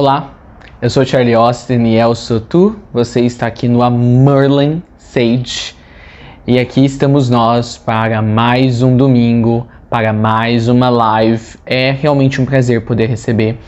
Olá, eu sou Charlie Austin e eu sou tu. Você está aqui no Merlin Sage e aqui estamos nós para mais um domingo, para mais uma live. É realmente um prazer poder receber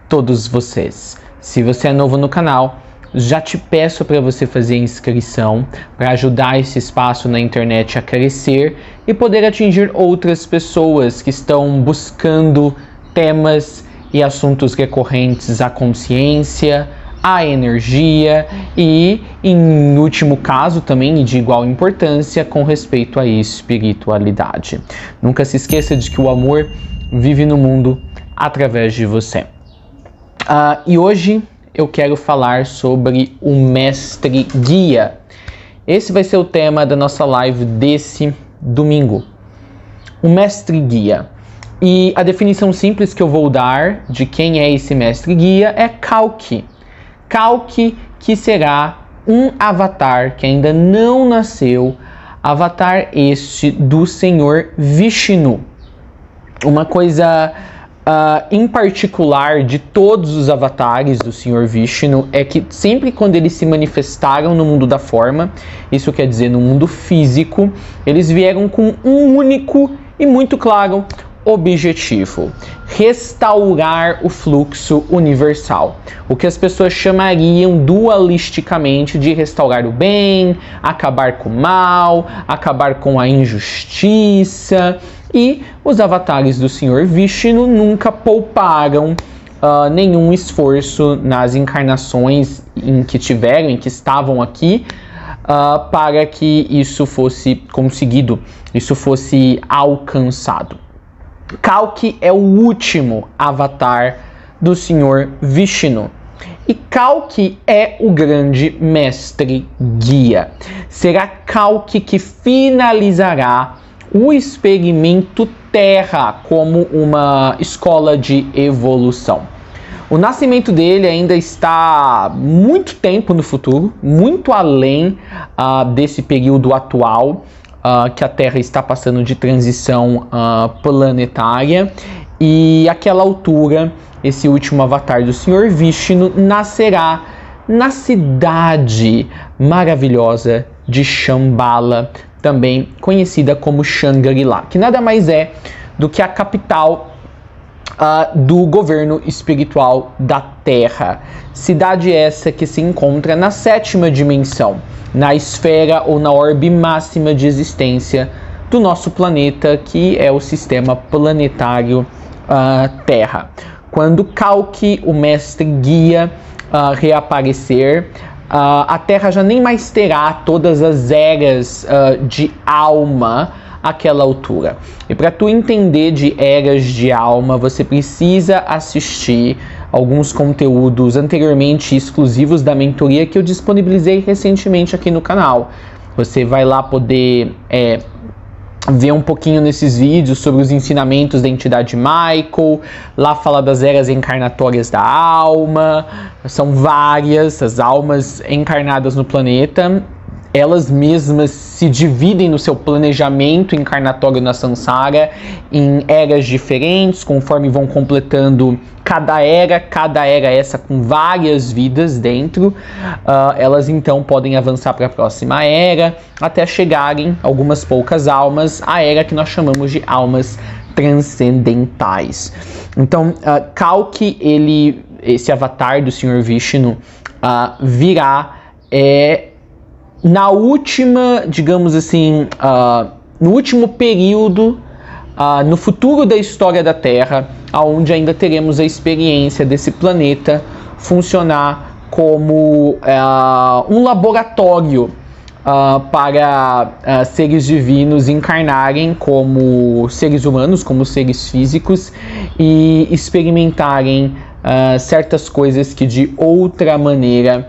todos vocês. Se você é novo no canal, já te peço para você fazer a inscrição para ajudar esse espaço na internet a crescer e poder atingir outras pessoas que estão buscando temas e assuntos recorrentes à consciência, à energia e, em último caso também, e de igual importância, com respeito à espiritualidade. Nunca se esqueça de que o amor vive no mundo através de você. E hoje eu quero falar sobre o Mestre Guia. Esse vai ser o tema da nossa live desse domingo. O Mestre Guia. E a definição simples que eu vou dar de quem é esse Mestre Guia é Kalki. Kalki, que será um avatar que ainda não nasceu, avatar este do Senhor Vishnu. Uma coisa em particular de todos os avatares do Senhor Vishnu é que sempre quando eles se manifestaram no mundo da forma, isso quer dizer no mundo físico, eles vieram com um único e muito claro objetivo: restaurar o fluxo universal. O que as pessoas chamariam dualisticamente de restaurar o bem, acabar com o mal, acabar com a injustiça. E os avatares do Senhor Vishnu nunca pouparam nenhum esforço nas encarnações em que tiveram, em que estavam aqui, para que isso fosse conseguido, isso fosse alcançado. Kalki é o último avatar do Senhor Vishnu. E Kalki é o grande mestre guia. Será Kalki que finalizará o experimento Terra como uma escola de evolução. O nascimento dele ainda está muito tempo no futuro, muito além desse período atual, que a Terra está passando de transição planetária, e àquela altura, esse último avatar do Senhor Vishnu nascerá na cidade maravilhosa de Shambhala, também conhecida como Shangri-La, que nada mais é do que a capital do governo espiritual da Terra. Cidade essa que se encontra na 7ª dimensão, na esfera ou na orbe máxima de existência do nosso planeta, que é o sistema planetário Terra. Quando Kalki, o mestre guia, reaparecer, a Terra já nem mais terá todas as eras de alma àquela altura. E para tu entender de eras de alma, você precisa assistir alguns conteúdos anteriormente exclusivos da mentoria que eu disponibilizei recentemente aqui no canal. Você vai lá poder ver um pouquinho nesses vídeos sobre os ensinamentos da entidade Michael. Lá fala das eras encarnatórias da alma. São várias as almas encarnadas no planeta. Elas mesmas se dividem no seu planejamento encarnatório na Sansara em eras diferentes, conforme vão completando cada era essa com várias vidas dentro. Elas então podem avançar para a próxima era, até chegarem, algumas poucas almas, à era que nós chamamos de almas transcendentais. Então, Kalki, esse avatar do Senhor Vishnu, virá na última, digamos assim, no último período, no futuro da história da Terra, onde ainda teremos a experiência desse planeta funcionar como um laboratório para seres divinos encarnarem como seres humanos, como seres físicos, e experimentarem certas coisas que de outra maneira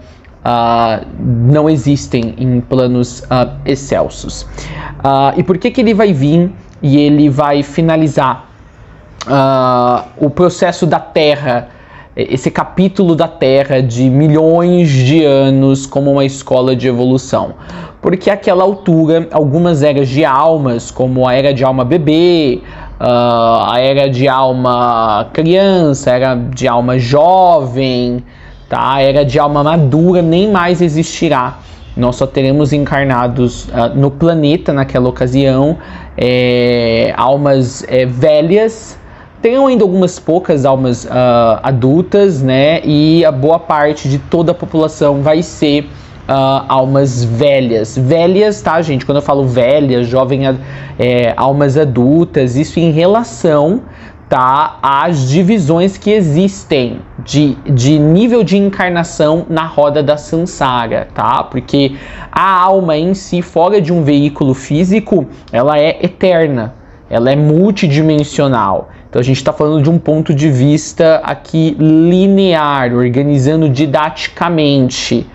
não existem em planos excelsos. E por que ele vai vir e ele vai finalizar o processo da Terra, esse capítulo da Terra de milhões de anos como uma escola de evolução? Porque àquela altura, algumas eras de almas, como a era de alma bebê, a era de alma criança, a era de alma jovem, tá? A era de alma madura nem mais existirá. Nós só teremos encarnados no planeta naquela ocasião almas velhas. Tem ainda algumas poucas almas adultas, né? E a boa parte de toda a população vai ser almas velhas. Velhas, tá, gente? Quando eu falo velhas, almas adultas, isso em relação, tá, às divisões que existem de nível de encarnação na roda da Sansara, tá? Porque a alma em si, fora de um veículo físico, ela é eterna, ela é multidimensional. Então a gente está falando de um ponto de vista aqui linear, organizando didaticamente,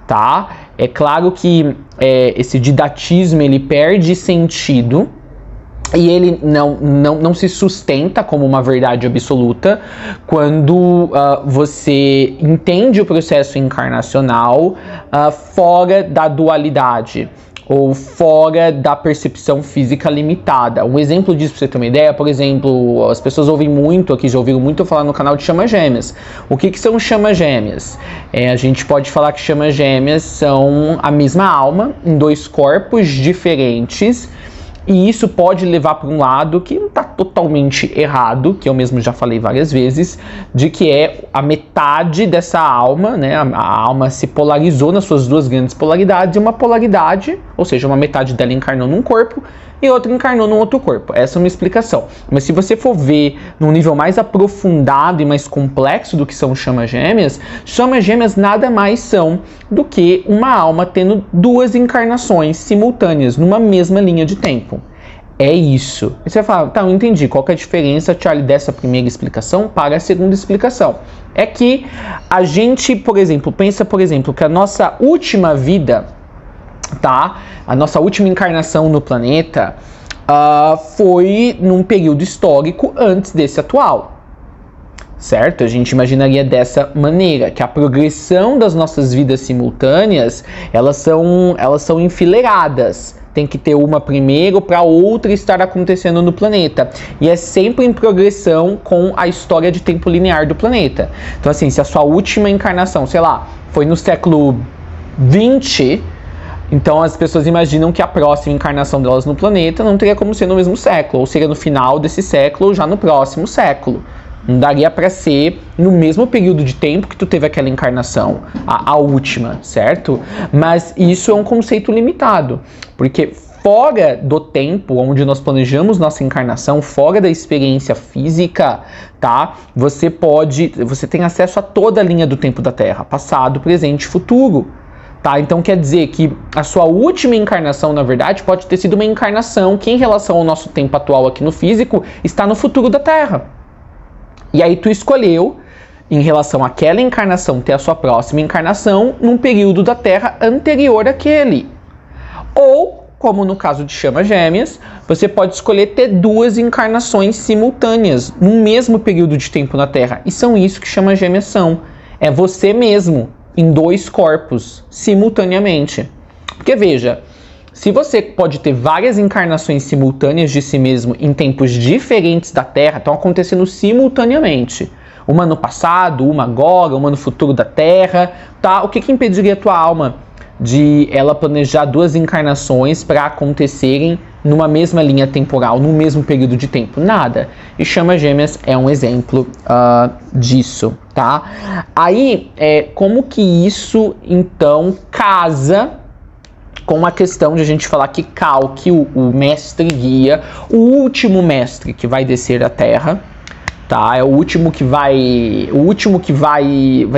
tá? É claro que esse didatismo ele perde sentido e ele não se sustenta como uma verdade absoluta quando você entende o processo encarnacional fora da dualidade ou fora da percepção física limitada. Um exemplo disso, pra você ter uma ideia, por exemplo, as pessoas ouvem muito, aqui já ouviram muito falar no canal de chamas gêmeas. O que são chamas gêmeas? A gente pode falar que chamas gêmeas são a mesma alma em dois corpos diferentes, e isso pode levar para um lado que não está totalmente errado, que eu mesmo já falei várias vezes, de que a metade dessa alma, né, a alma se polarizou nas suas duas grandes polaridades, e uma polaridade, ou seja, uma metade dela encarnou num corpo e outra encarnou num outro corpo. Essa é uma explicação. Mas se você for ver num nível mais aprofundado e mais complexo do que são chamas gêmeas nada mais são do que uma alma tendo duas encarnações simultâneas numa mesma linha de tempo. É isso. E você vai falar, tá, eu entendi. Qual que é a diferença, Charlie, dessa primeira explicação para a segunda explicação? É que a gente, por exemplo, pensa, que a nossa última vida, tá? A nossa última encarnação no planeta foi num período histórico antes desse atual. Certo? A gente imaginaria dessa maneira, que a progressão das nossas vidas simultâneas, elas são enfileiradas. Tem que ter uma primeiro para outra estar acontecendo no planeta. E é sempre em progressão com a história de tempo linear do planeta. Então assim, se a sua última encarnação, sei lá, foi no século 20, então as pessoas imaginam que a próxima encarnação delas no planeta não teria como ser no mesmo século, ou seria no final desse século ou já no próximo século. Não daria para ser no mesmo período de tempo que tu teve aquela encarnação, a última, certo? Mas isso é um conceito limitado, porque fora do tempo onde nós planejamos nossa encarnação, fora da experiência física, tá? Você tem acesso a toda a linha do tempo da Terra, passado, presente e futuro. Tá? Então quer dizer que a sua última encarnação, na verdade, pode ter sido uma encarnação que, em relação ao nosso tempo atual aqui no físico, está no futuro da Terra. E aí tu escolheu, em relação àquela encarnação, ter a sua próxima encarnação num período da Terra anterior àquele. Ou, como no caso de chamas gêmeas, você pode escolher ter duas encarnações simultâneas no mesmo período de tempo na Terra. E são isso que chamas gêmeas são. É você mesmo em dois corpos simultaneamente. Porque veja, se você pode ter várias encarnações simultâneas de si mesmo em tempos diferentes da Terra, estão acontecendo simultaneamente. Uma no passado, uma agora, uma no futuro da Terra, tá? O que impediria a tua alma de ela planejar duas encarnações para acontecerem numa mesma linha temporal, no mesmo período de tempo? Nada. E chamas gêmeas é um exemplo disso, tá? Aí, como que isso, então, casa com a questão de a gente falar que Kalki, o mestre guia, o último mestre que vai descer à Terra, tá? É o último que vai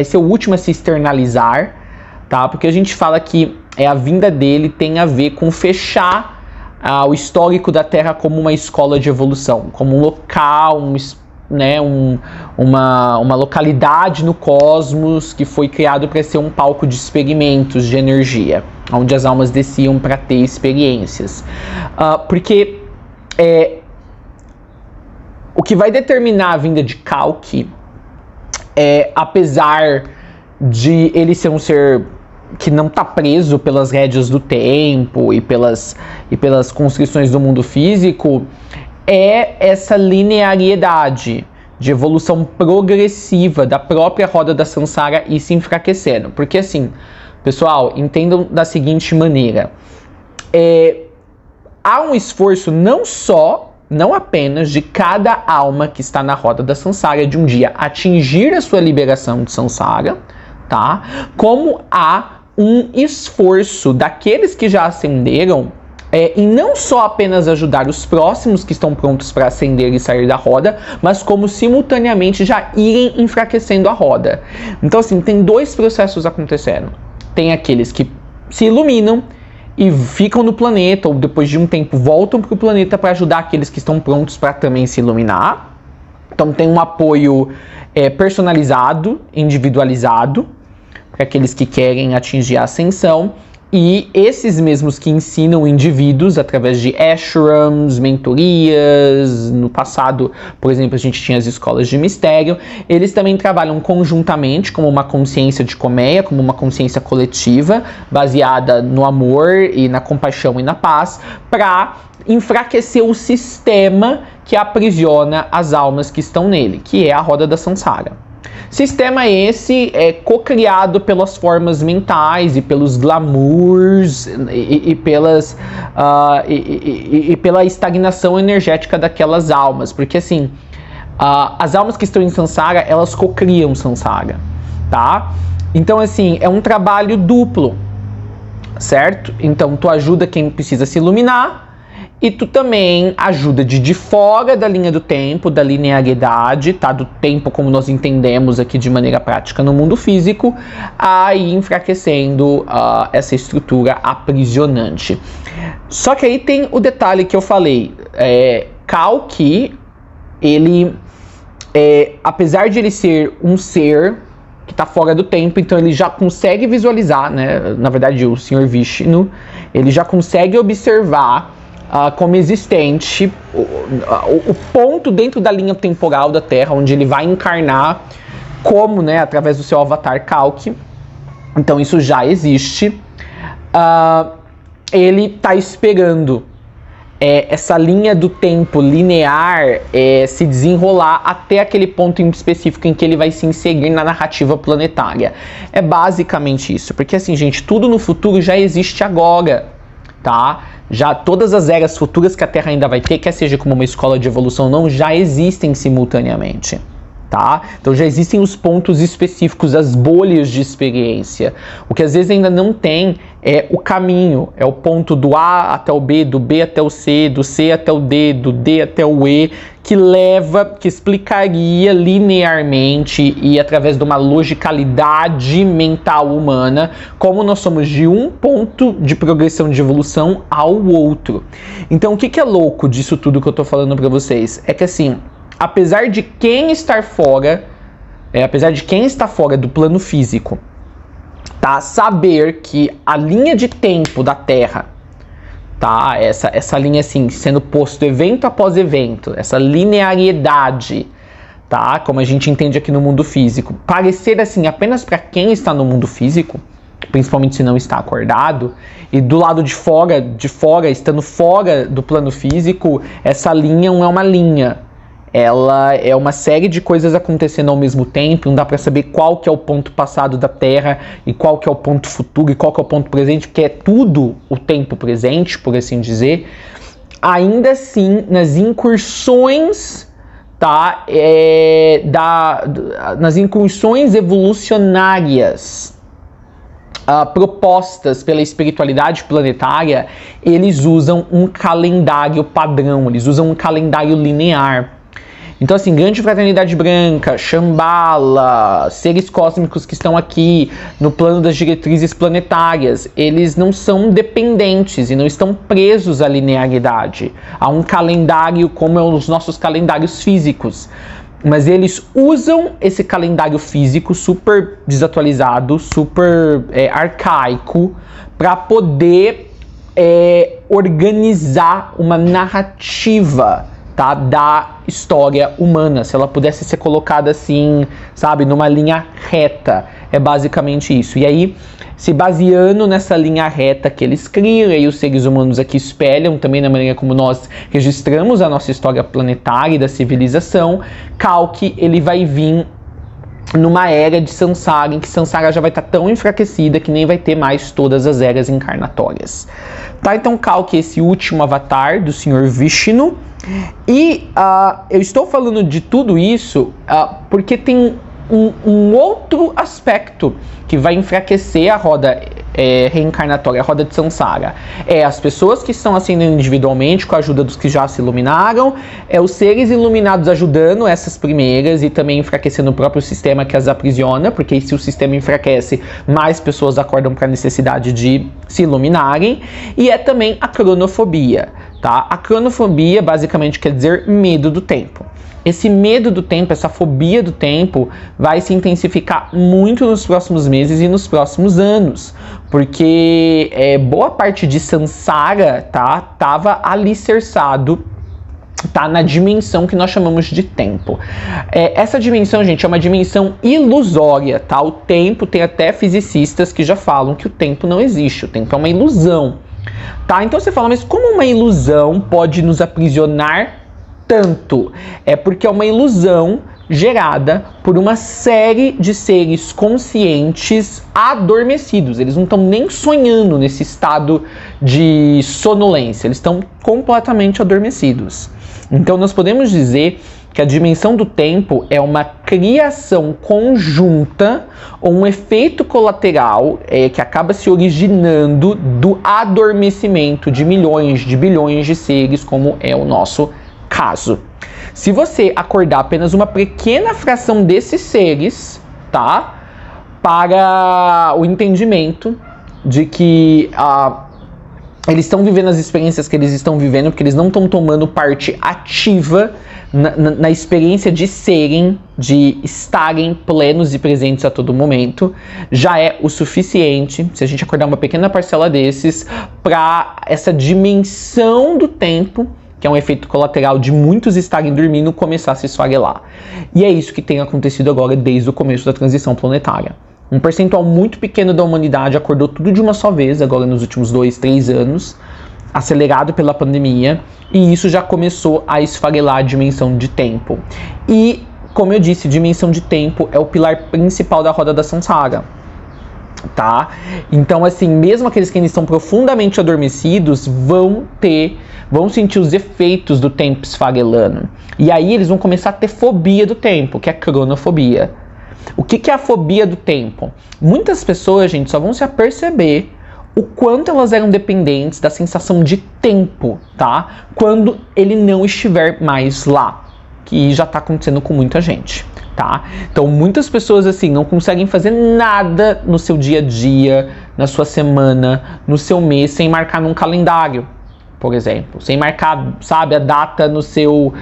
ser o último a se externalizar, tá? Porque a gente fala que a vinda dele tem a ver com fechar o histórico da Terra como uma escola de evolução, como um local, uma localidade no cosmos que foi criado para ser um palco de experimentos de energia, onde as almas desciam para ter experiências. Porque o que vai determinar a vinda de Kalki apesar de ele ser um ser que não está preso pelas rédeas do tempo e pelas constrições do mundo físico, é essa linearidade de evolução progressiva da própria roda da Sansara e se enfraquecendo. Porque assim, pessoal, entendam da seguinte maneira. Há um esforço não apenas de cada alma que está na roda da Sansara de um dia atingir a sua liberação de Sansara, tá? Como há um esforço daqueles que já ascenderam em não só apenas ajudar os próximos que estão prontos para ascender e sair da roda, mas como simultaneamente já irem enfraquecendo a roda. Então assim, tem dois processos acontecendo. Tem aqueles que se iluminam e ficam no planeta, ou depois de um tempo voltam para o planeta para ajudar aqueles que estão prontos para também se iluminar. Então tem um apoio personalizado, individualizado, para aqueles que querem atingir a ascensão. E esses mesmos que ensinam indivíduos através de ashrams, mentorias, no passado, por exemplo, a gente tinha as escolas de mistério, eles também trabalham conjuntamente como uma consciência de colmeia, como uma consciência coletiva, baseada no amor e na compaixão e na paz, para enfraquecer o sistema que aprisiona as almas que estão nele, que é a roda da Sansara. Sistema esse co-criado pelas formas mentais e pelos glamours e pela estagnação energética daquelas almas. Porque assim, as almas que estão em Sansara, elas co-criam Sansara, tá? Então assim, é um trabalho duplo, certo? Então tu ajuda quem precisa se iluminar, e tu também ajuda de fora da linha do tempo, da linearidade, tá? Do tempo como nós entendemos aqui de maneira prática no mundo físico, a ir enfraquecendo essa estrutura aprisionante. Só que aí tem o detalhe que eu falei. Kalki, ele, apesar de ele ser um ser que está fora do tempo, então ele já consegue visualizar, né? Na verdade, o Sr. Vishnu, ele já consegue observar como existente o ponto dentro da linha temporal da Terra, onde ele vai encarnar como, né, através do seu avatar Kalki. Então isso já existe. Ele está esperando essa linha do tempo linear se desenrolar até aquele ponto em específico em que ele vai se inserir na narrativa planetária. É basicamente isso, porque assim, gente, tudo no futuro já existe agora, tá? Já todas as eras futuras que a Terra ainda vai ter, quer seja como uma escola de evolução ou não, já existem simultaneamente, tá? Então já existem os pontos específicos, as bolhas de experiência. O que às vezes ainda não tem é o caminho, é o ponto do A até o B, do B até o C, do C até o D, do D até o E, que explicaria linearmente e através de uma logicalidade mental humana como nós somos de um ponto de progressão de evolução ao outro. Então o que é louco disso tudo que eu tô falando para vocês? É que assim, apesar de quem está fora do plano físico, tá? Saber que a linha de tempo da Terra, tá? Essa linha assim, sendo posto evento após evento, essa linearidade, tá? Como a gente entende aqui no mundo físico, parecer assim apenas para quem está no mundo físico, principalmente se não está acordado, e do lado de fora, estando fora do plano físico, essa linha não é uma linha. Ela é uma série de coisas acontecendo ao mesmo tempo, não dá para saber qual que é o ponto passado da Terra e qual que é o ponto futuro e qual que é o ponto presente, que é tudo o tempo presente, por assim dizer. Ainda assim, nas incursões, tá, nas incursões evolucionárias propostas pela espiritualidade planetária, eles usam um calendário padrão, eles usam um calendário linear. Então assim, Grande Fraternidade Branca, Shambhala, seres cósmicos que estão aqui no plano das diretrizes planetárias, eles não são dependentes e não estão presos à linearidade, a um calendário como é os nossos calendários físicos. Mas eles usam esse calendário físico super desatualizado, super arcaico, para poder organizar uma narrativa tá, da história humana, se ela pudesse ser colocada assim, sabe, numa linha reta, é basicamente isso. E aí, se baseando nessa linha reta que eles criam, e os seres humanos aqui espelham também na maneira como nós registramos a nossa história planetária e da civilização, Kalki, ele vai vir numa era de Sansara, em que Sansara já vai estar tão enfraquecida que nem vai ter mais todas as eras encarnatórias. Tá, então Kalki é esse último avatar do Senhor Vishnu. E eu estou falando de tudo isso porque tem um outro aspecto que vai enfraquecer a roda reencarnatória, a roda de Sansara. É as pessoas que estão ascendendo individualmente com a ajuda dos que já se iluminaram, os seres iluminados ajudando essas primeiras e também enfraquecendo o próprio sistema que as aprisiona, porque se o sistema enfraquece, mais pessoas acordam para a necessidade de se iluminarem. E é também a cronofobia, tá? A cronofobia basicamente quer dizer medo do tempo. Esse medo do tempo, essa fobia do tempo vai se intensificar muito nos próximos meses e nos próximos anos, porque boa parte de Sansara, tá, tava alicerçado, tá, na dimensão que nós chamamos de tempo. Essa dimensão, gente, é uma dimensão ilusória, tá? O tempo, tem até fisicistas que já falam que o tempo não existe, o tempo é uma ilusão, tá? Então você fala, mas como uma ilusão pode nos aprisionar tanto? É porque é uma ilusão gerada por uma série de seres conscientes adormecidos. Eles não estão nem sonhando nesse estado de sonolência, eles estão completamente adormecidos. Então nós podemos dizer que a dimensão do tempo é uma criação conjunta ou um efeito colateral que acaba se originando do adormecimento de milhões, de bilhões de seres, como é o nosso caso. Se você acordar apenas uma pequena fração desses seres, tá, para o entendimento de que eles estão vivendo as experiências que eles estão vivendo, porque eles não estão tomando parte ativa na experiência de serem, de estarem plenos e presentes a todo momento, já é o suficiente, se a gente acordar uma pequena parcela desses, para essa dimensão do tempo, que é um efeito colateral de muitos estarem dormindo, começar a se esfarelar. E é isso que tem acontecido agora desde o começo da transição planetária. Um percentual muito pequeno da humanidade acordou tudo de uma só vez, agora nos últimos 2, 3 anos, acelerado pela pandemia, e isso já começou a esfarelar a dimensão de tempo. E, como eu disse, dimensão de tempo é o pilar principal da roda da Sansara, tá? Então, assim, mesmo aqueles que ainda estão profundamente adormecidos vão sentir os efeitos do tempo esfarelando. E aí eles vão começar a ter fobia do tempo, que é a cronofobia. O que é a fobia do tempo? Muitas pessoas, gente, só vão se aperceber o quanto elas eram dependentes da sensação de tempo, tá? Quando ele não estiver mais lá, que já tá acontecendo com muita gente, tá? Então, muitas pessoas, assim, não conseguem fazer nada no seu dia a dia, na sua semana, no seu mês, sem marcar num calendário, por exemplo. Sem marcar, sabe, a data no seu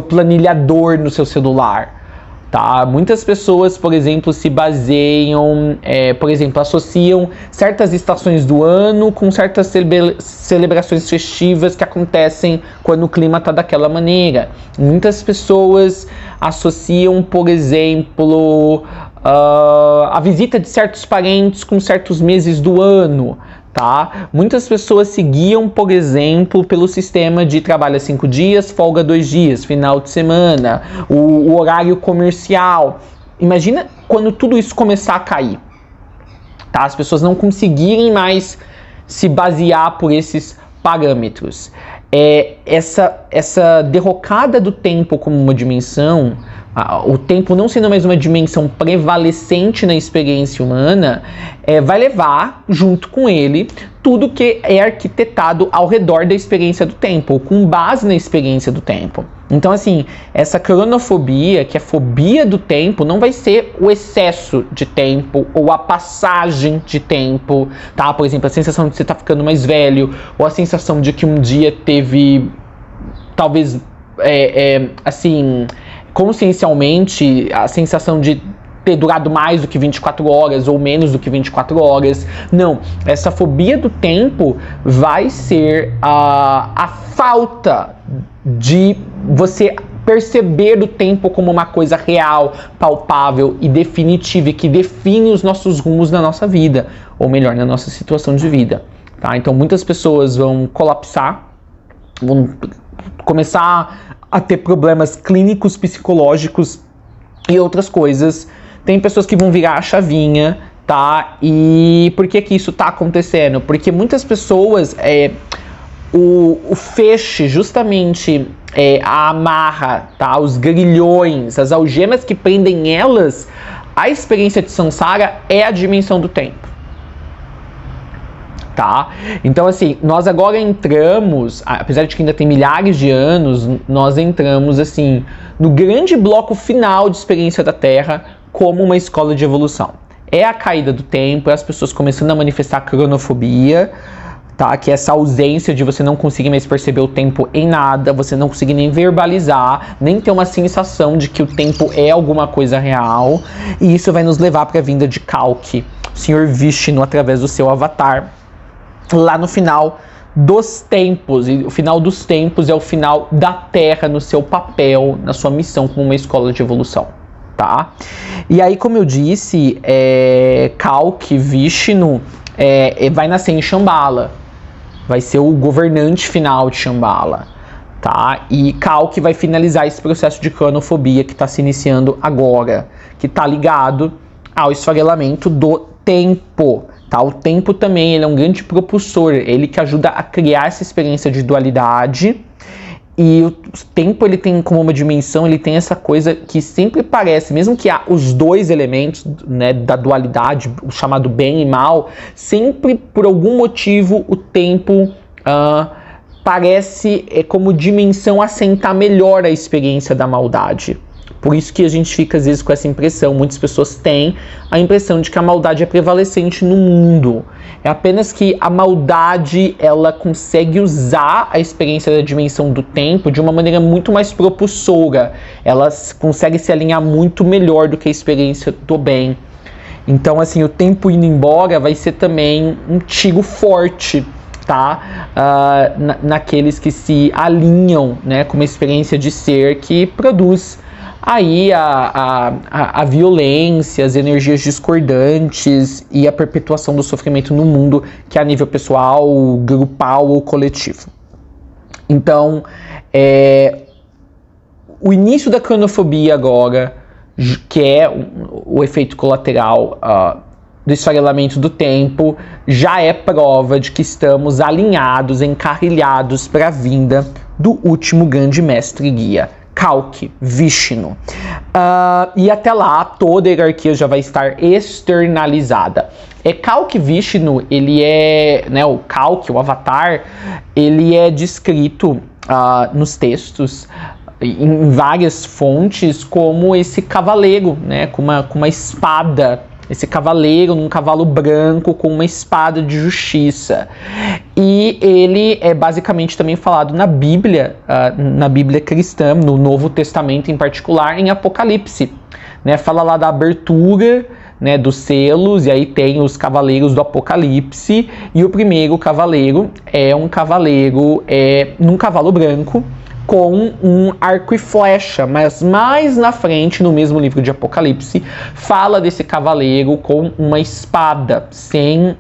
planilhador, no seu celular. Tá? Muitas pessoas, por exemplo, se baseiam, associam certas estações do ano com certas celebrações festivas que acontecem quando o clima está daquela maneira. Muitas pessoas associam, por exemplo, a visita de certos parentes com certos meses do ano. Tá? Muitas pessoas seguiam, por exemplo, pelo sistema de trabalho 5 dias, folga 2 dias, final de semana, o horário comercial. Imagina quando tudo isso começar a cair, tá? As pessoas não conseguirem mais se basear por esses parâmetros. Essa derrocada do tempo como uma dimensão, o tempo não sendo mais uma dimensão prevalecente na experiência humana, vai levar junto com ele tudo que é arquitetado ao redor da experiência do tempo, com base na experiência do tempo. Então, assim, essa cronofobia, que é a fobia do tempo, não vai ser o excesso de tempo ou a passagem de tempo, tá? Por exemplo, a sensação de você estar ficando mais velho, ou a sensação de que um dia teve, talvez, assim, consciencialmente, a sensação de ter durado mais do que 24 horas ou menos do que 24 horas. Não, essa fobia do tempo vai ser a falta de você perceber o tempo como uma coisa real, palpável e definitiva, e que define os nossos rumos na nossa vida, ou melhor, na nossa situação de vida, tá? Então muitas pessoas vão colapsar, vão começar a ter problemas clínicos, psicológicos e outras coisas. Tem pessoas que vão virar a chavinha, tá? E por que isso tá acontecendo? Porque muitas pessoas, o feixe, justamente a amarra, tá? Os grilhões, as algemas que prendem elas, a experiência de samsara é a dimensão do tempo, tá? Então assim, nós agora entramos, apesar de que ainda tem milhares de anos, nós entramos assim no grande bloco final de experiência da Terra como uma escola de evolução. É a caída do tempo, é as pessoas começando a manifestar cronofobia, tá? Que é essa ausência de você não conseguir mais perceber o tempo em nada, você não conseguir nem verbalizar, nem ter uma sensação de que o tempo é alguma coisa real. E isso vai nos levar para a vinda de Kalki, o Senhor Vishnu, através do seu avatar, lá no final dos tempos. E o final dos tempos é o final da Terra no seu papel, na sua missão como uma escola de evolução, tá? E aí, como eu disse, Kalki, Vishnu, vai nascer em Shambhala. Vai ser o governante final de Shambhala, tá? E Kalki vai finalizar esse processo de cronofobia que está se iniciando agora, que está ligado ao esfarelamento do tempo, tá? O tempo também, ele é um grande propulsor, ele que ajuda a criar essa experiência de dualidade. E o tempo, ele tem como uma dimensão, ele tem essa coisa que sempre parece, mesmo que há os dois elementos, né, da dualidade, o chamado bem e mal, sempre por algum motivo o tempo parece como dimensão assentar melhor a experiência da maldade. Por isso que a gente fica às vezes com essa impressão, muitas pessoas têm a impressão de que a maldade é prevalecente no mundo. É apenas que a maldade, ela consegue usar a experiência da dimensão do tempo de uma maneira muito mais propulsora. Ela consegue se alinhar muito melhor do que a experiência do bem. Então, assim, o tempo indo embora vai ser também um tiro forte, tá? Naqueles que se alinham, né, com uma experiência de ser que produz aí a violência, as energias discordantes e a perpetuação do sofrimento no mundo, que é a nível pessoal, grupal ou coletivo. Então, o início da cronofobia agora, que é o efeito colateral do esfarelamento do tempo, já é prova de que estamos alinhados, encarrilhados para a vinda do último grande mestre guia, Kalki, Vishnu. E até lá, toda a hierarquia já vai estar externalizada. Kalki Vishnu, ele né, o Kalki, o avatar, ele é descrito nos textos, em várias fontes, como esse cavaleiro, né, com uma espada. Esse cavaleiro num cavalo branco com uma espada de justiça. E ele é basicamente também falado na Bíblia cristã, no Novo Testamento em particular, em Apocalipse. Né? Fala lá da abertura, né, dos selos, e aí tem os cavaleiros do Apocalipse. E o primeiro cavaleiro é um cavaleiro num cavalo branco, com um arco e flecha, mas mais na frente, no mesmo livro de Apocalipse, fala desse cavaleiro com uma espada, sem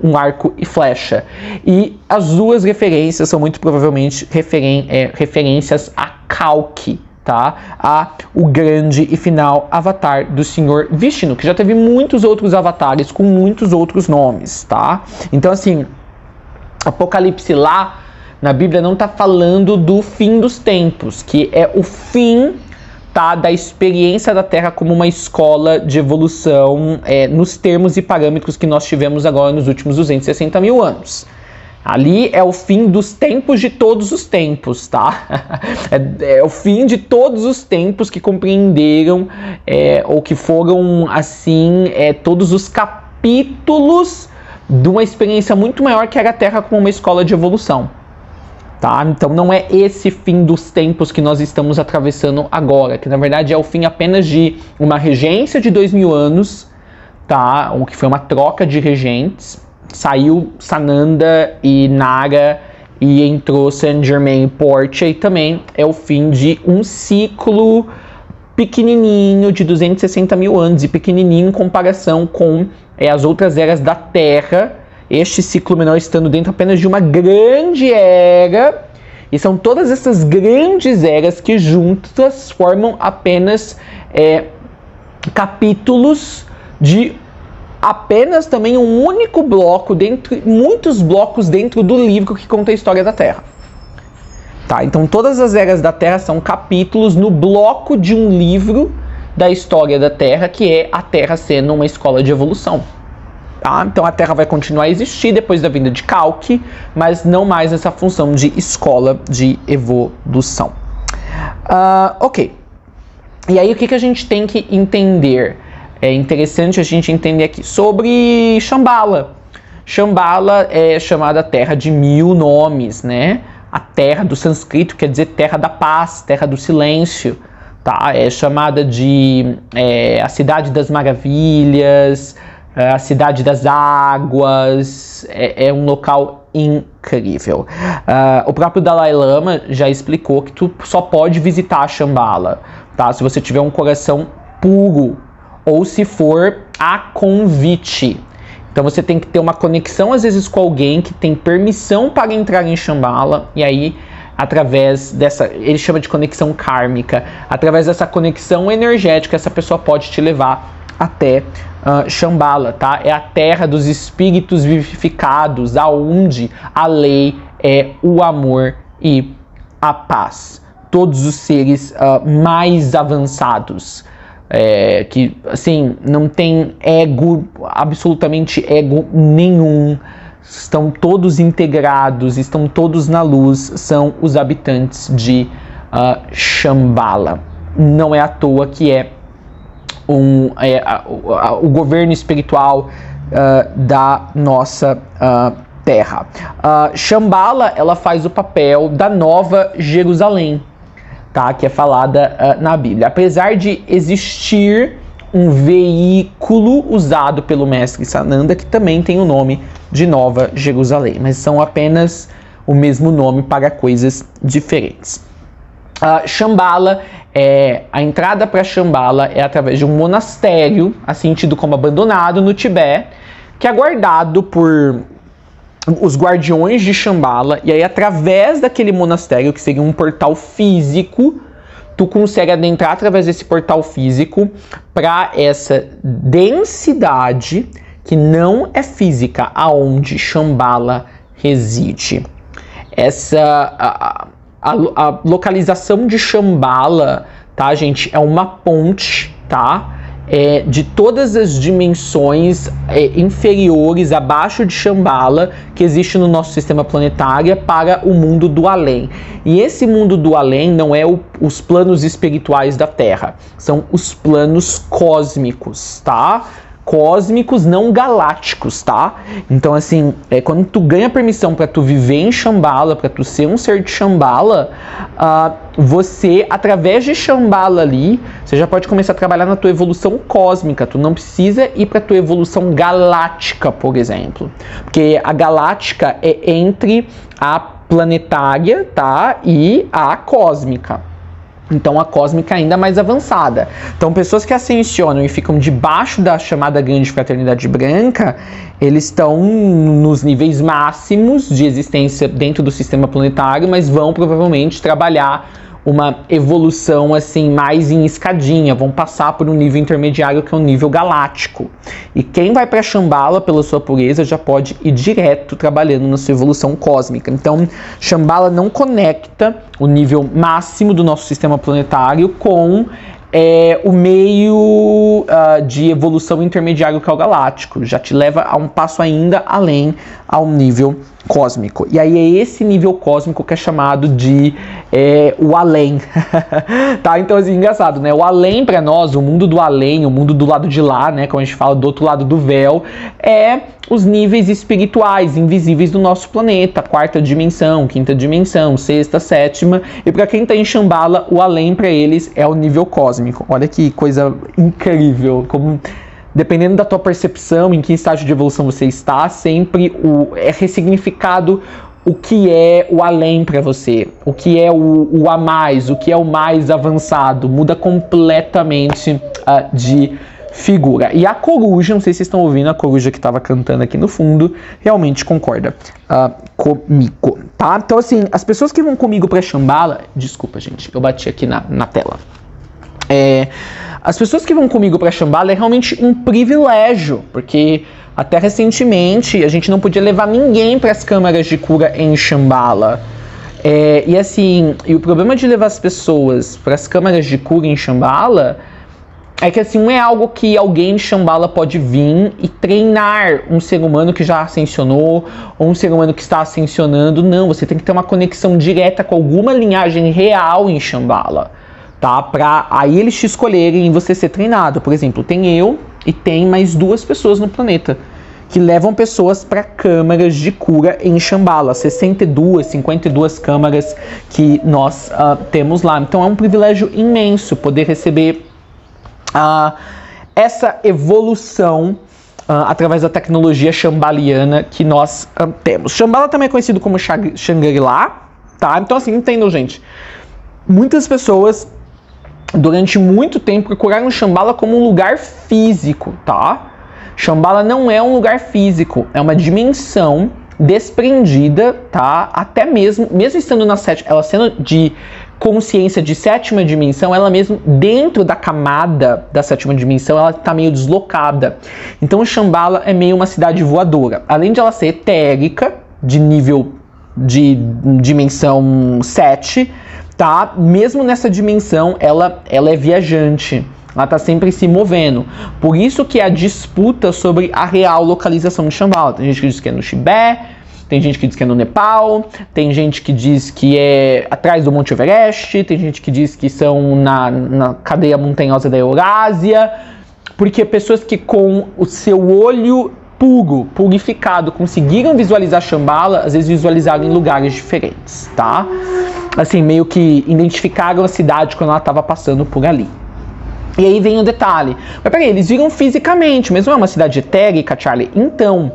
um arco e flecha. E as duas referências são muito provavelmente referências a Kalki, tá? O grande e final avatar do Senhor Vishnu, que já teve muitos outros avatares com muitos outros nomes, tá? Então, assim, Apocalipse lá na Bíblia não está falando do fim dos tempos, que é o fim, tá, da experiência da Terra como uma escola de evolução nos termos e parâmetros que nós tivemos agora nos últimos 260 mil anos. Ali é o fim dos tempos de todos os tempos, tá? É o fim de todos os tempos que compreenderam, ou que foram, assim, todos os capítulos de uma experiência muito maior que era a Terra como uma escola de evolução. Tá? Então não é esse fim dos tempos que nós estamos atravessando agora, que na verdade é o fim apenas de uma regência de 2000 anos, tá? O que foi uma troca de regentes, saiu Sananda e Nara e entrou Saint-Germain e Portia, e também é o fim de um ciclo pequenininho de 260 mil anos, e pequenininho em comparação com as outras eras da Terra, este ciclo menor estando dentro apenas de uma grande era, e são todas essas grandes eras que juntas formam apenas capítulos de apenas também um único bloco, dentre muitos blocos dentro do livro que conta a história da Terra. Tá, então todas as eras da Terra são capítulos no bloco de um livro da história da Terra, que é a Terra sendo uma escola de evolução. Tá? Então a Terra vai continuar a existir depois da vinda de Kalki, mas não mais nessa função de escola de evolução. Ok. E aí o que a gente tem que entender? É interessante a gente entender aqui sobre Shambhala. Shambhala é chamada Terra de Mil Nomes, né? A terra do sânscrito quer dizer terra da paz, terra do silêncio, tá? É chamada de a cidade das maravilhas, a cidade das águas, é um local incrível. O próprio Dalai Lama já explicou que tu só pode visitar Shambhala, tá? Se você tiver um coração puro ou se for a convite. Então você tem que ter uma conexão às vezes com alguém que tem permissão para entrar em Shambhala, e aí através dessa, ele chama de conexão kármica, através dessa conexão energética essa pessoa pode te levar até Shambhala, tá? É a terra dos espíritos vivificados, aonde a lei é o amor e a paz. Todos os seres mais avançados, que assim não tem ego, absolutamente ego nenhum, estão todos integrados, estão todos na luz, são os habitantes de Shambhala. Não é à toa que o governo espiritual da nossa terra. Shambhala, ela faz o papel da Nova Jerusalém, tá? Que é falada na Bíblia. Apesar de existir um veículo usado pelo mestre Sananda que também tem o nome de Nova Jerusalém, mas são apenas o mesmo nome para coisas diferentes. Shambhala, a entrada para Shambhala é através de um monastério, assim tido como abandonado no Tibete, que é guardado por os guardiões de Shambhala, e aí através daquele monastério, que seria um portal físico, tu consegue adentrar através desse portal físico para essa densidade que não é física, aonde Shambhala reside. A localização de Shambhala, tá, gente, é uma ponte, tá? De todas as dimensões inferiores, abaixo de Shambhala, que existe no nosso sistema planetário, para o mundo do além. E esse mundo do além não é os planos espirituais da Terra, são os planos cósmicos, tá? Cósmicos, não galácticos, tá? Então, assim, quando tu ganha permissão para tu viver em Shambhala, para tu ser um ser de Shambhala, você, através de Shambhala ali, você já pode começar a trabalhar na tua evolução cósmica. Tu não precisa ir para tua evolução galáctica, por exemplo. Porque a galáctica é entre a planetária, tá? E a cósmica. Então a cósmica é ainda mais avançada. Então pessoas que ascensionam e ficam debaixo da chamada grande fraternidade branca, eles estão nos níveis máximos de existência dentro do sistema planetário, mas vão provavelmente trabalhar uma evolução assim mais em escadinha, vão passar por um nível intermediário que é um nível galáctico. E quem vai para Shambhala pela sua pureza já pode ir direto trabalhando na sua evolução cósmica. Então Shambhala não conecta o nível máximo do nosso sistema planetário com o meio de evolução intermediário que é o galáctico. Já te leva a um passo ainda além ao nível cósmico. E aí é esse nível cósmico que é chamado de o além. Tá? Então, assim, engraçado, né? O além para nós, o mundo do além, o mundo do lado de lá, né? Como a gente fala, do outro lado do véu, é os níveis espirituais, invisíveis do nosso planeta. Quarta dimensão, quinta dimensão, sexta, sétima. E para quem tá em Shambhala, o além para eles é o nível cósmico. Olha que coisa incrível, como... Dependendo da tua percepção, em que estágio de evolução você está, sempre é ressignificado o que é o além para você, o que é o a mais, o que é o mais avançado, muda completamente de figura. E a coruja, não sei se vocês estão ouvindo, a coruja que estava cantando aqui no fundo, realmente concorda comigo, tá? Então assim, as pessoas que vão comigo para Shambhala, desculpa gente, eu bati aqui na tela. As pessoas que vão comigo para Shambhala é realmente um privilégio, porque até recentemente a gente não podia levar ninguém para as câmaras de cura em Shambhala. E assim, o problema de levar as pessoas para as câmaras de cura em Shambhala é que assim, não é algo que alguém de Shambhala pode vir e treinar um ser humano que já ascensionou ou um ser humano que está ascensionando. Não, você tem que ter uma conexão direta com alguma linhagem real em Shambhala, tá? Pra aí eles te escolherem e você ser treinado. Por exemplo, tem eu e tem mais 2 pessoas no planeta que levam pessoas para câmaras de cura em Shambhala. 52 câmaras que nós temos lá. Então é um privilégio imenso poder receber essa evolução através da tecnologia shambhaliana que nós temos. Shambhala também é conhecido como Shangri-La, tá? Então assim, entendam, gente. Muitas pessoas durante muito tempo procuraram Shambhala como um lugar físico, tá? Shambhala não é um lugar físico, é uma dimensão desprendida, tá? Até mesmo estando na sétima, ela sendo de consciência de 7ª dimensão, ela mesmo dentro da camada da 7ª dimensão, ela tá meio deslocada. Então Shambhala é meio uma cidade voadora. Além de ela ser etérica, de nível de dimensão 7, tá? Mesmo nessa dimensão, ela é viajante. Ela está sempre se movendo. Por isso que a disputa sobre a real localização de Shambhala. Tem gente que diz que é no Tibete, tem gente que diz que é no Nepal, tem gente que diz que é atrás do Monte Everest, tem gente que diz que são na cadeia montanhosa da Eurásia, porque pessoas que com o seu olho puro, purificado, conseguiram visualizar Shambhala, às vezes visualizaram em lugares diferentes, tá? Assim, meio que identificaram a cidade quando ela estava passando por ali. E aí vem o detalhe. Mas peraí, eles viram fisicamente, mas não é uma cidade etérica, Charlie? Então,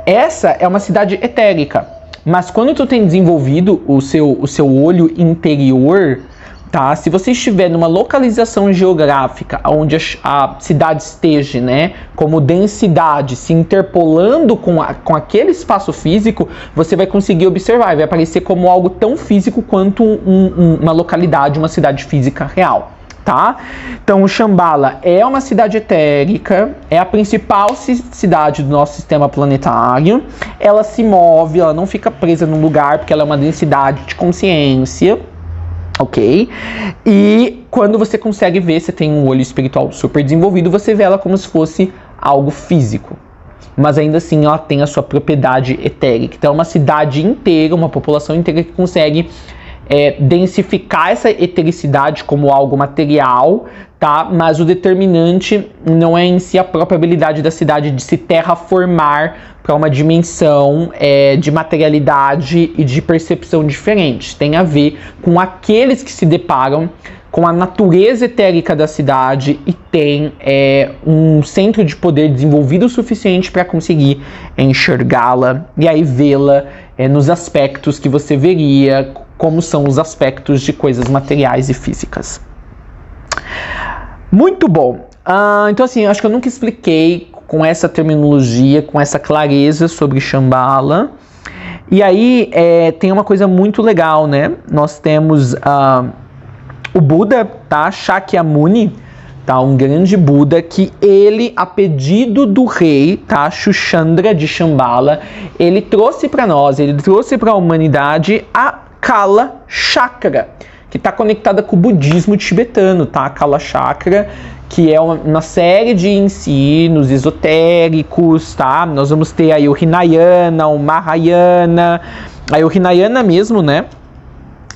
essa é uma cidade etérica. Mas quando tu tem desenvolvido o seu olho interior, tá? Se você estiver numa localização geográfica onde a cidade esteja, né, como densidade, se interpolando com aquele espaço físico, você vai conseguir observar, vai aparecer como algo tão físico quanto uma localidade, uma cidade física real. Tá? Então, o Shambhala é uma cidade etérica, é a principal cidade do nosso sistema planetário. Ela se move, ela não fica presa num lugar, porque ela é uma densidade de consciência, ok? E quando você consegue ver, você tem um olho espiritual super desenvolvido, você vê ela como se fosse algo físico. Mas ainda assim, ela tem a sua propriedade etérica. Então, é uma cidade inteira, uma população inteira que consegue densificar essa etericidade como algo material, tá? Mas o determinante não é em si a própria habilidade da cidade de se terraformar para uma dimensão de materialidade e de percepção diferente. Tem a ver com aqueles que se deparam com a natureza etérica da cidade e tem um centro de poder desenvolvido o suficiente para conseguir enxergá-la e aí vê-la nos aspectos que você veria, como são os aspectos de coisas materiais e físicas. Muito bom. Então assim, acho que eu nunca expliquei com essa terminologia, com essa clareza sobre Shambhala. E aí tem uma coisa muito legal, né? Nós temos o Buda, tá? Shakyamuni, tá? Um grande Buda que ele, a pedido do rei, tá? Shushandra de Shambhala, ele trouxe para nós, ele trouxe para a humanidade a Kala Chakra, que está conectada com o budismo tibetano, tá? A Kala Chakra, que é uma série de ensinos esotéricos, tá? Nós vamos ter aí o Hinayana, o Mahayana, aí o Hinayana mesmo, né?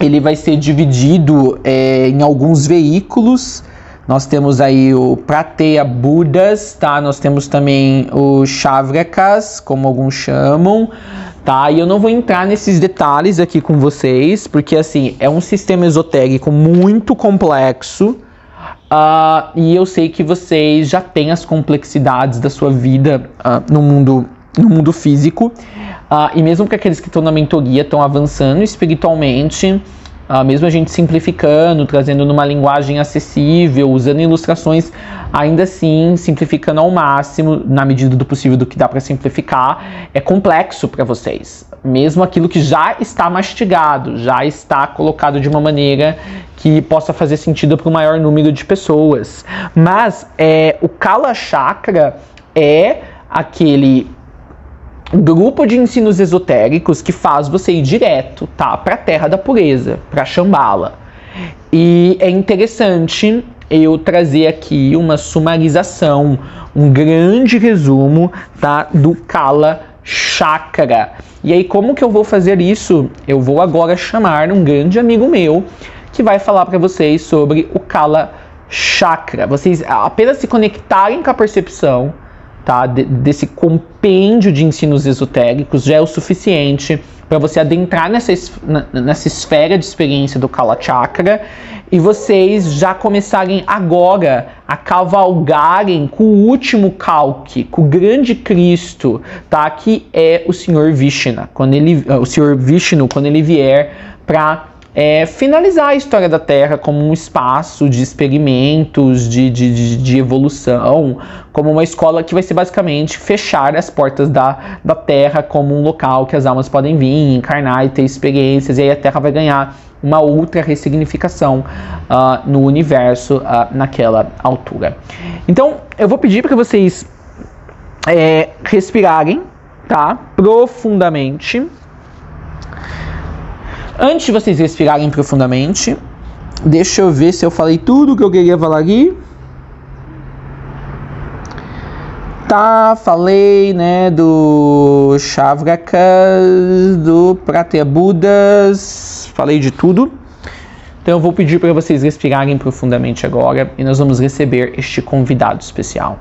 Ele vai ser dividido em alguns veículos. Nós temos aí o Prateya Budas, tá? Nós temos também o Chavrakas, como alguns chamam, tá? E eu não vou entrar nesses detalhes aqui com vocês, porque assim, é um sistema esotérico muito complexo, e eu sei que vocês já têm as complexidades da sua vida no mundo no mundo físico. E mesmo que aqueles que estão na mentoria estão avançando espiritualmente, mesmo a gente simplificando, trazendo numa linguagem acessível, usando ilustrações, ainda assim, simplificando ao máximo, na medida do possível do que dá para simplificar, é complexo para vocês. Mesmo aquilo que já está mastigado, já está colocado de uma maneira que possa fazer sentido para o maior número de pessoas. Mas o Kala Chakra é aquele grupo de ensinos esotéricos que faz você ir direto, tá, para a Terra da Pureza, para Shambhala. E é interessante eu trazer aqui uma sumarização, um grande resumo, tá, do Kala Chakra. E aí, como que eu vou fazer isso? Eu vou agora chamar um grande amigo meu que vai falar para vocês sobre o Kala Chakra. Vocês apenas se conectarem com a percepção, tá, desse compêndio de ensinos esotéricos já é o suficiente para você adentrar nessa esfera de experiência do Kala Chakra e vocês já começarem agora a cavalgarem com o último Kalki, com o grande Cristo, tá, que é o Senhor Vishnu, quando ele vier para finalizar a história da Terra como um espaço de experimentos, de evolução, como uma escola que vai ser basicamente fechar as portas da Terra como um local que as almas podem vir, encarnar e ter experiências, e aí a Terra vai ganhar uma outra ressignificação no universo naquela altura. Então, eu vou pedir para vocês respirarem, tá, profundamente. Antes de vocês respirarem profundamente, deixa eu ver se eu falei tudo que eu queria falar aqui. Tá, falei, né, do Chavrakas, do Pratyabudas, falei de tudo. Então eu vou pedir para vocês respirarem profundamente agora e nós vamos receber este convidado especial.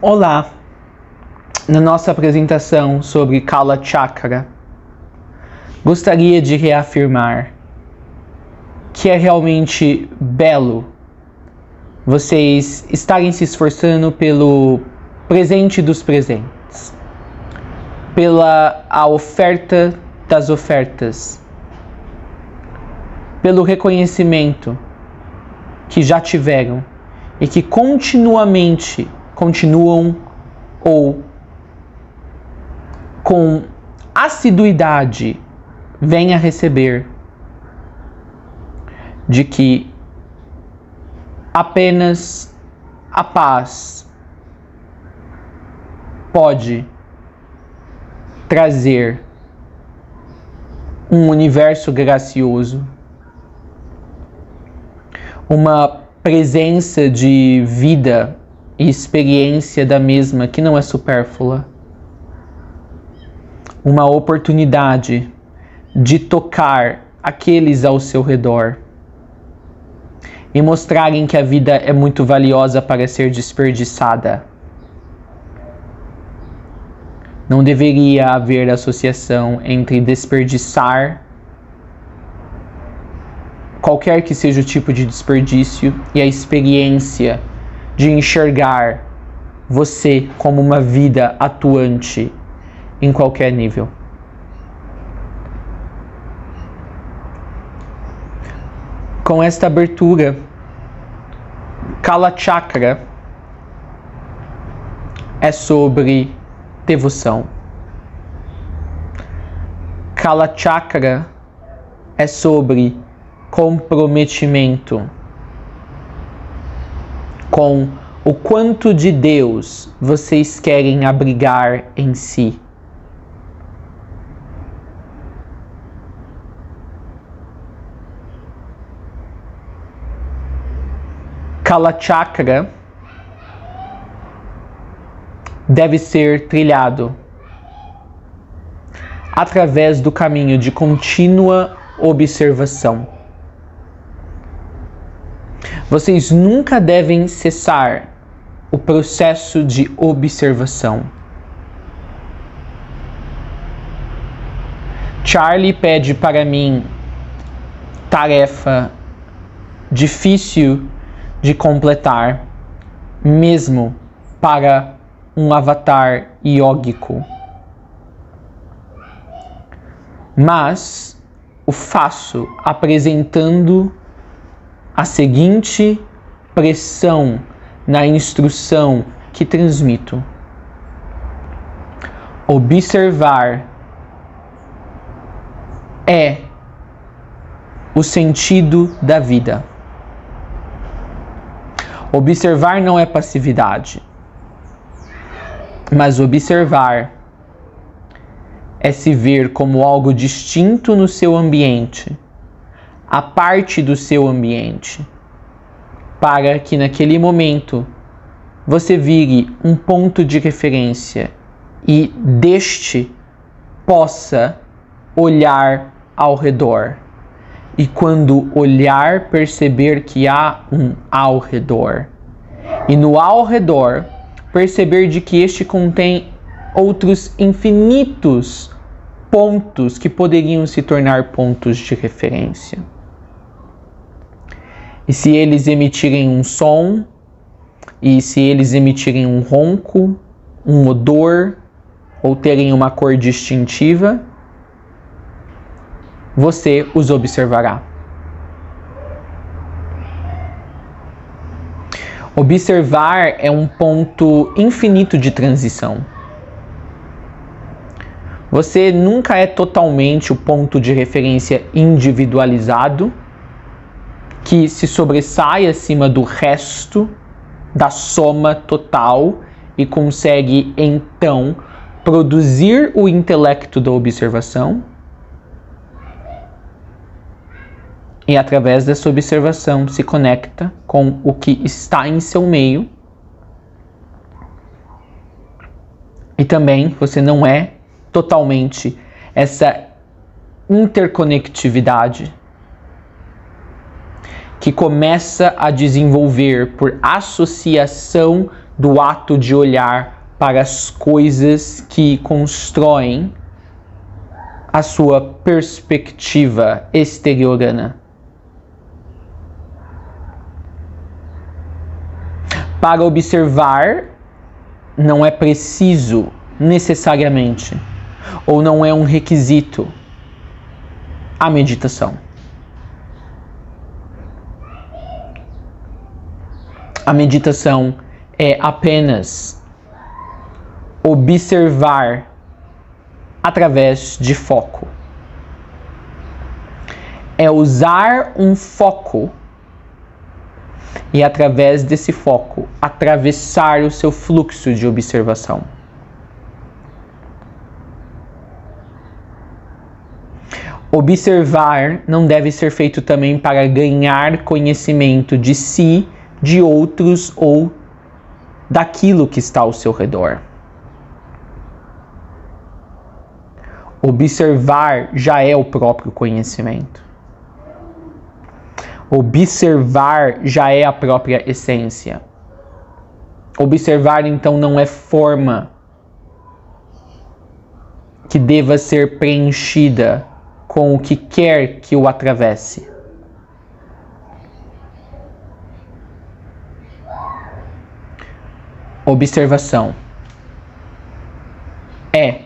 Olá! Na nossa apresentação sobre Kala Chakra, gostaria de reafirmar que é realmente belo vocês estarem se esforçando pelo presente dos presentes, pela a oferta das ofertas, pelo reconhecimento que já tiveram e que continuam ou com assiduidade vêm a receber, de que apenas a paz pode trazer um universo gracioso, uma presença de vida e experiência da mesma que não é supérflua, uma oportunidade de tocar aqueles ao seu redor e mostrarem que a vida é muito valiosa para ser desperdiçada. Não deveria haver associação entre desperdiçar qualquer que seja o tipo de desperdício e a experiência de enxergar você como uma vida atuante em qualquer nível. Com esta abertura, Kala Chakra é sobre devoção. Kala Chakra é sobre comprometimento com o quanto de Deus vocês querem abrigar em si. Kala Chakra deve ser trilhado através do caminho de contínua observação. Vocês nunca devem cessar o processo de observação. Charlie pede para mim tarefa difícil de completar, mesmo para um avatar yógico. Mas o faço apresentando a seguinte pressão na instrução que transmito: observar é o sentido da vida. Observar não é passividade, mas observar é se ver como algo distinto no seu ambiente, a parte do seu ambiente, para que naquele momento você vire um ponto de referência e deste possa olhar ao redor. E quando olhar, perceber que há um ao redor. E no ao redor, perceber de que este contém outros infinitos pontos que poderiam se tornar pontos de referência. E se eles emitirem um som, e se eles emitirem um ronco, um odor, ou terem uma cor distintiva, você os observará. Observar é um ponto infinito de transição. Você nunca é totalmente o ponto de referência individualizado, que se sobressai acima do resto, da soma total, e consegue então produzir o intelecto da observação. E através dessa observação se conecta com o que está em seu meio. E também você não é totalmente essa interconectividade que começa a desenvolver por associação do ato de olhar para as coisas que constroem a sua perspectiva exteriorana. Para observar, não é preciso necessariamente, ou não é um requisito, a meditação. A meditação é apenas observar através de foco. É usar um foco e, através desse foco, atravessar o seu fluxo de observação. Observar não deve ser feito também para ganhar conhecimento de si, de outros ou daquilo que está ao seu redor. Observar já é o próprio conhecimento. Observar já é a própria essência. Observar, então, não é forma que deva ser preenchida com o que quer que o atravesse. Observação é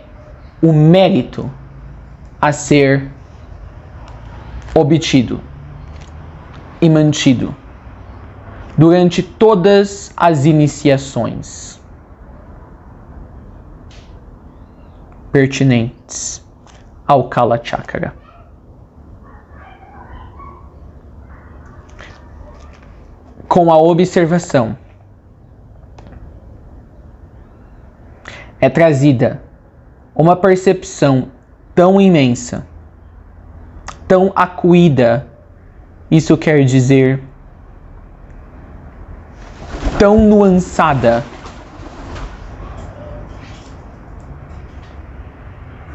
o mérito a ser obtido e mantido durante todas as iniciações pertinentes ao Kala Chakra. Com a observação é trazida uma percepção tão imensa, tão acuída, isso quer dizer tão nuançada,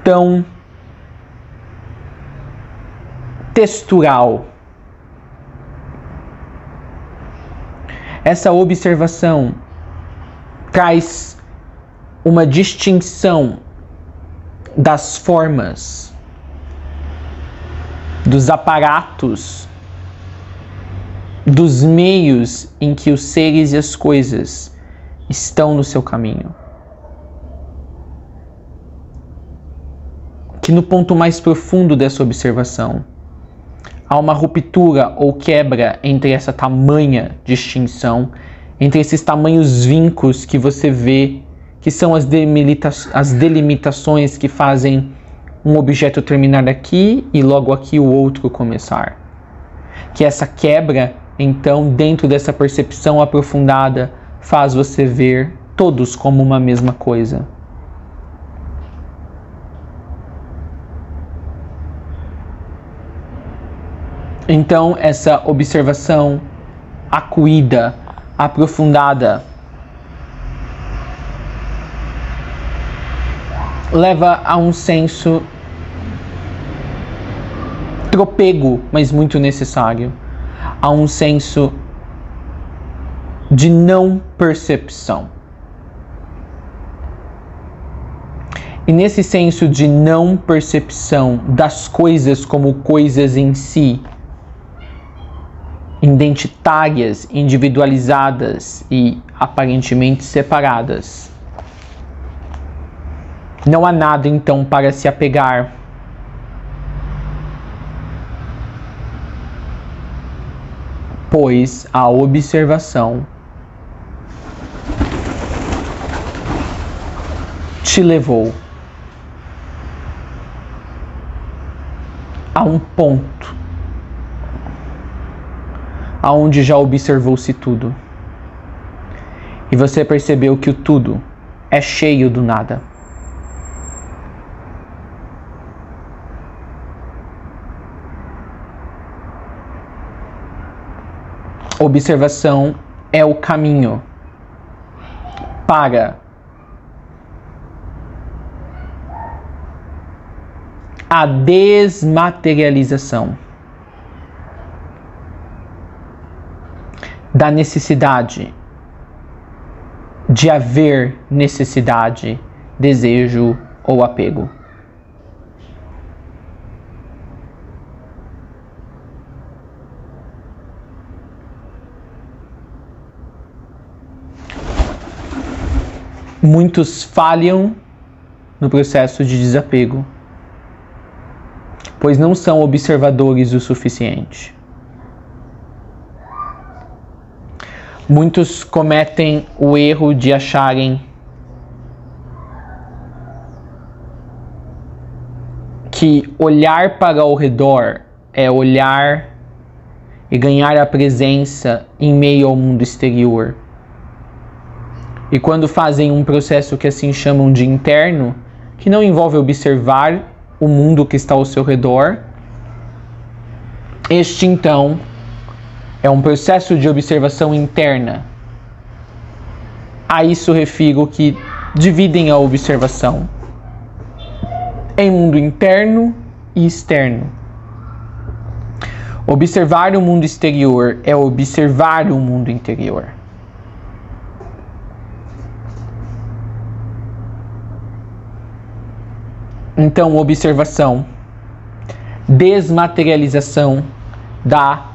tão textural. Essa observação traz uma distinção das formas, dos aparatos, dos meios em que os seres e as coisas estão no seu caminho. Que no ponto mais profundo dessa observação há uma ruptura ou quebra entre essa tamanha distinção, entre esses tamanhos vincos que você vê, que são as delimitações que fazem um objeto terminar aqui e logo aqui o outro começar. Que essa quebra, então, dentro dessa percepção aprofundada, faz você ver todos como uma mesma coisa. Então, essa observação acuída, aprofundada, leva a um senso tropego, mas muito necessário, a um senso de não percepção. E nesse senso de não percepção das coisas como coisas em si, identitárias, individualizadas e aparentemente separadas, não há nada então para se apegar. Pois a observação te levou a um ponto aonde já observou-se tudo. E você percebeu que o tudo é cheio do nada. Observação é o caminho para a desmaterialização da necessidade de haver necessidade, desejo ou apego. Muitos falham no processo de desapego, pois não são observadores o suficiente. Muitos cometem o erro de acharem que olhar para o redor é olhar e ganhar a presença em meio ao mundo exterior. E quando fazem um processo que assim chamam de interno, que não envolve observar o mundo que está ao seu redor, este então é um processo de observação interna. A isso refiro que dividem a observação em mundo interno e externo. Observar o mundo exterior é observar o mundo interior. Então, observação, desmaterialização da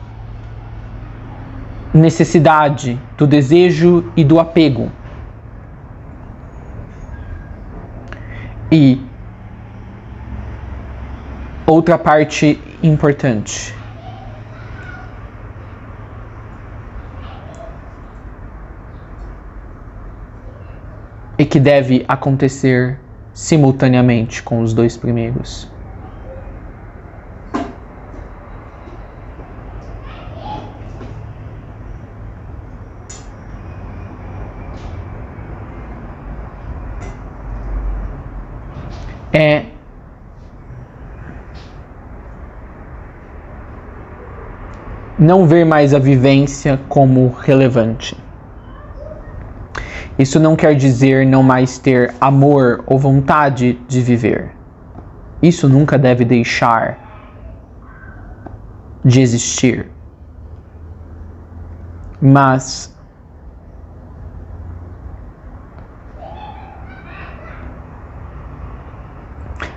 necessidade, do desejo e do apego. E outra parte importante. E que deve acontecer simultaneamente com os dois primeiros. É não ver mais a vivência como relevante. Isso não quer dizer não mais ter amor ou vontade de viver. Isso nunca deve deixar de existir. Mas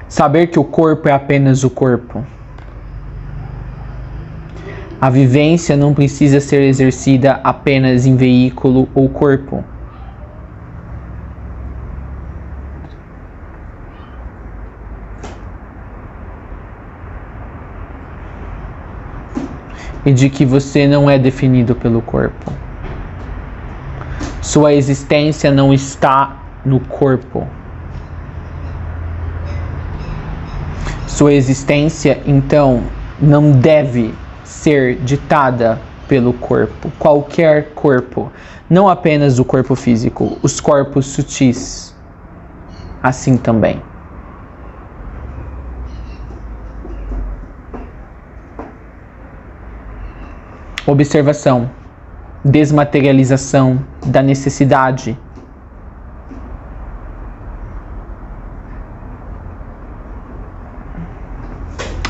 saber que o corpo é apenas o corpo. A vivência não precisa ser exercida apenas em veículo ou corpo. E de que você não é definido pelo corpo. Sua existência não está no corpo. Sua existência, então, não deve ser ditada pelo corpo. Qualquer corpo. Não apenas o corpo físico, os corpos sutis. Assim também. Observação, desmaterialização da necessidade.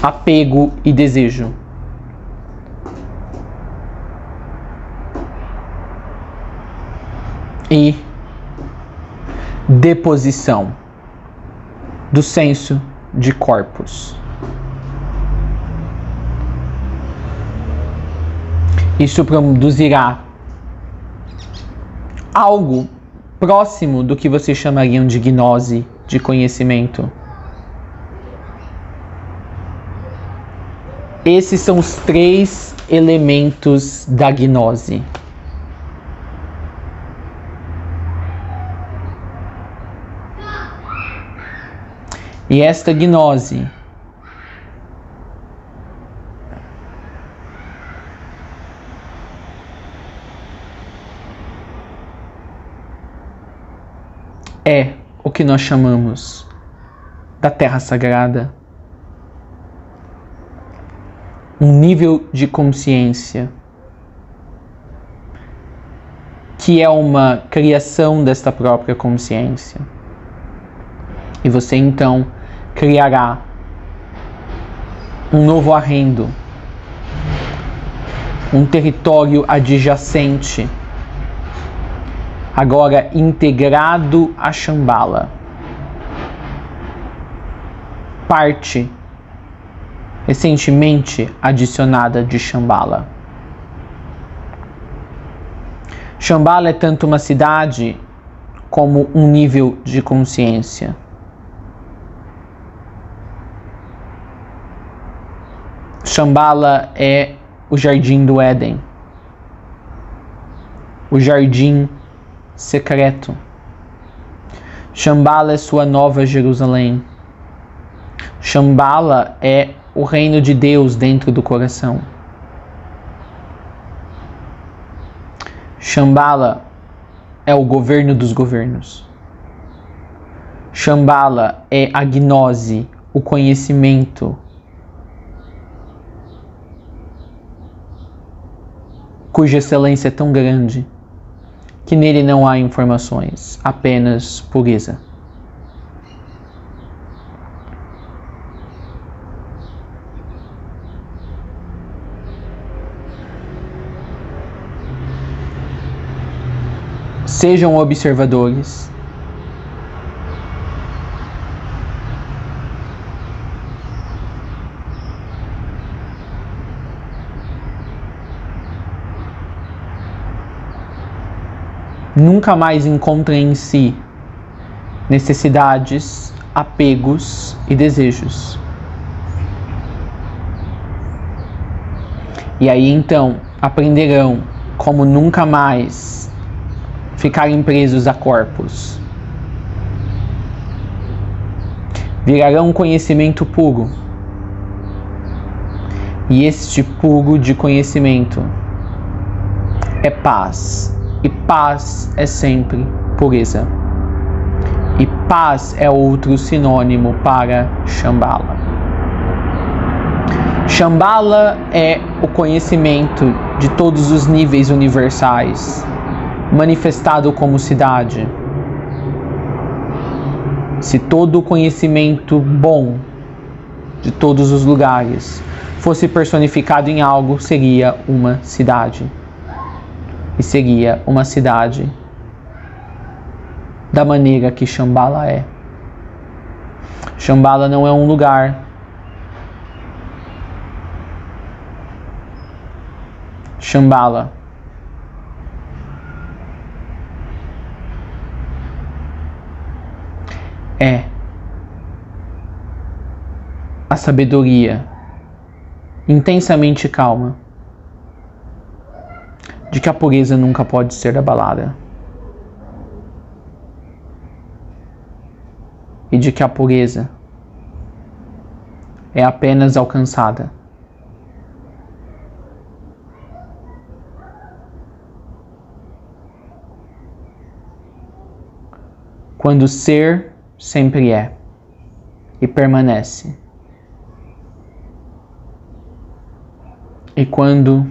Apego e desejo. E deposição do senso de corpos. Isso produzirá algo próximo do que vocês chamariam de gnose, de conhecimento. Esses são os 3 elementos da gnose. E esta gnose é o que nós chamamos da Terra Sagrada. Um nível de consciência que é uma criação desta própria consciência. E você então criará um novo arrendo, um território adjacente agora integrado a Shambhala. Parte recentemente adicionada de Shambhala. Shambhala é tanto uma cidade como um nível de consciência. Shambhala é o jardim do Éden, o jardim secreto. Shambhala é sua nova Jerusalém. Shambhala é o reino de Deus dentro do coração. Shambhala é o governo dos governos. Shambhala é a gnose, o conhecimento, cuja excelência é tão grande que nele não há informações, apenas pureza. Sejam observadores. Nunca mais encontrem em si necessidades, apegos e desejos. E aí então aprenderão como nunca mais ficarem presos a corpos. Virarão um conhecimento puro. E este puro de conhecimento é paz. E paz é sempre pureza. E paz é outro sinônimo para Shambhala. Shambhala é o conhecimento de todos os níveis universais, manifestado como cidade. Se todo o conhecimento bom de todos os lugares fosse personificado em algo, seria uma cidade. E seria uma cidade da maneira que Shambhala é. Shambhala não é um lugar. Shambhala é a sabedoria intensamente calma de que a pureza nunca pode ser abalada e de que a pureza é apenas alcançada quando ser sempre é e permanece, e quando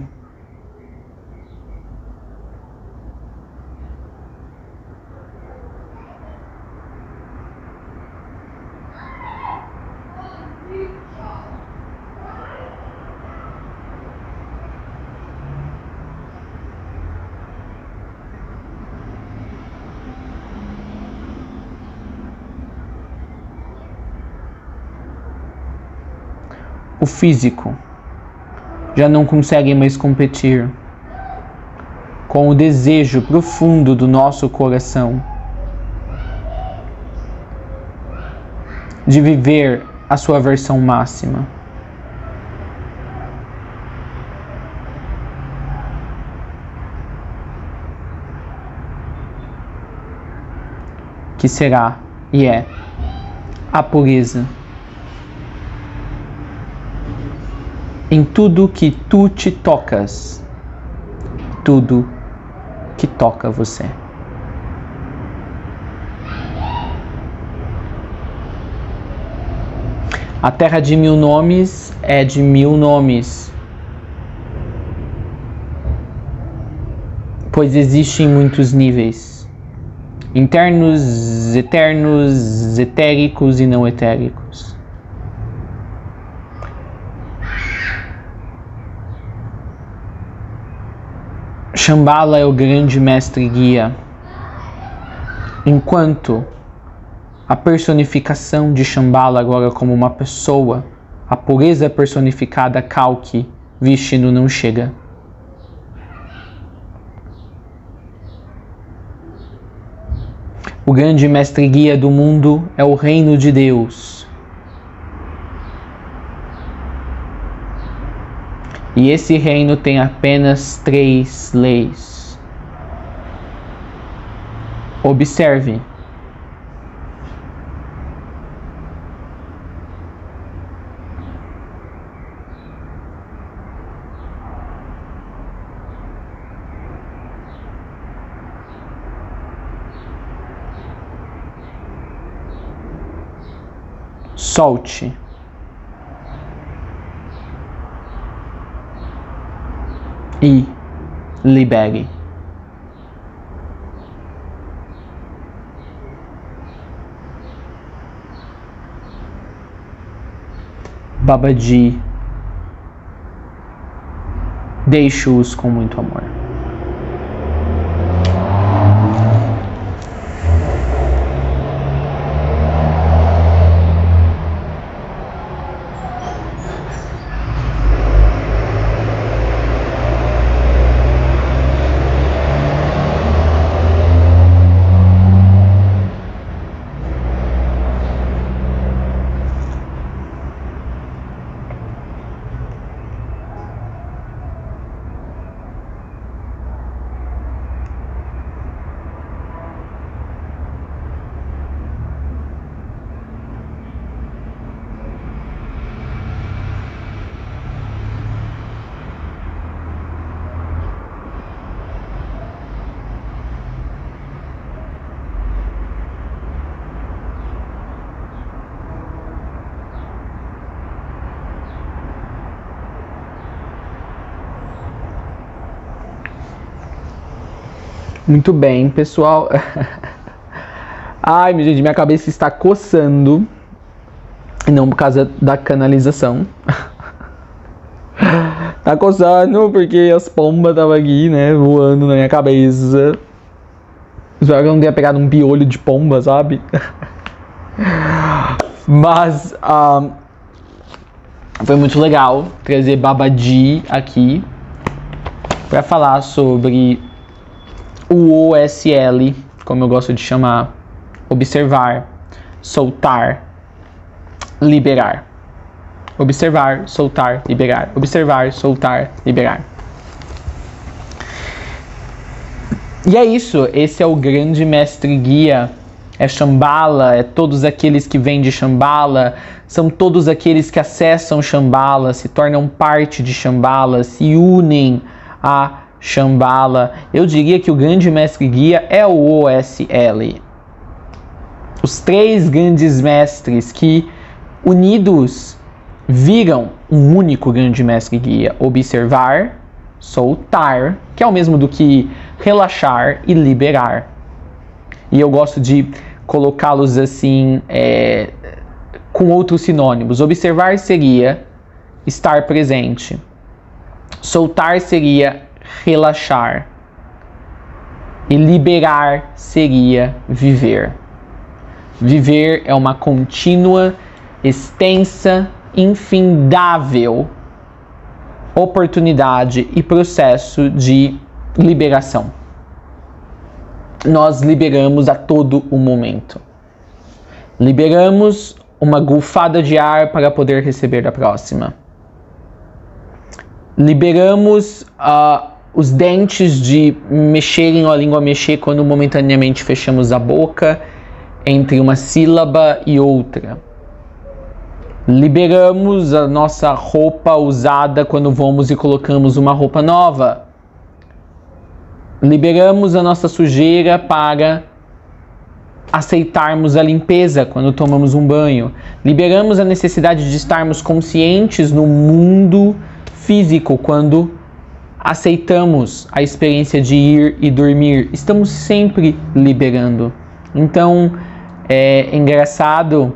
o físico já não consegue mais competir com o desejo profundo do nosso coração de viver a sua versão máxima. Que será e é a pureza em tudo que tu te tocas, tudo que toca você. A terra de 1000 nomes é de 1000 nomes, pois existem muitos níveis, internos, eternos, etéricos e não etéricos. Shambhala é o grande mestre guia Enquanto a personificação de Shambhala agora como uma pessoa, a pureza personificada Kalki, Vishnu não chega. O grande mestre guia do mundo é o reino de Deus. E esse reino tem apenas 3 leis. Observe. Solte. E libere. Babaji, deixe-os com muito amor. Muito bem, pessoal. Ai, gente, minha cabeça está coçando. Não por causa da canalização. Tá coçando porque as pombas estavam aqui, né, voando na minha cabeça. Espero que eu não tenha pegado um piolho de pomba, sabe? Mas foi muito legal trazer Babaji aqui para falar sobre o OSL, como eu gosto de chamar: observar, soltar, liberar. Observar, soltar, liberar. Observar, soltar, liberar. E é isso, esse é o grande mestre guia. É Shambhala, é todos aqueles que vêm de Shambhala, são todos aqueles que acessam Shambhala, se tornam parte de Shambhala, se unem a Shambhala. Eu diria que o grande mestre guia é o OSL. Os 3 grandes mestres que, unidos, viram um único grande mestre guia: observar, soltar, que é o mesmo do que relaxar e liberar. E eu gosto de colocá-los assim, com outros sinônimos. Observar seria estar presente. Soltar seria relaxar. E liberar seria viver. Viver é uma contínua, extensa, infindável oportunidade e processo de liberação. Nós liberamos a todo o momento. Liberamos uma golfada de ar para poder receber a próxima. Liberamos os dentes de mexerem ou a língua mexer quando momentaneamente fechamos a boca entre uma sílaba e outra. Liberamos a nossa roupa usada quando vamos e colocamos uma roupa nova. Liberamos a nossa sujeira para aceitarmos a limpeza quando tomamos um banho. Liberamos a necessidade de estarmos conscientes no mundo físico quando aceitamos a experiência de ir e dormir. Estamos sempre liberando. Então, é engraçado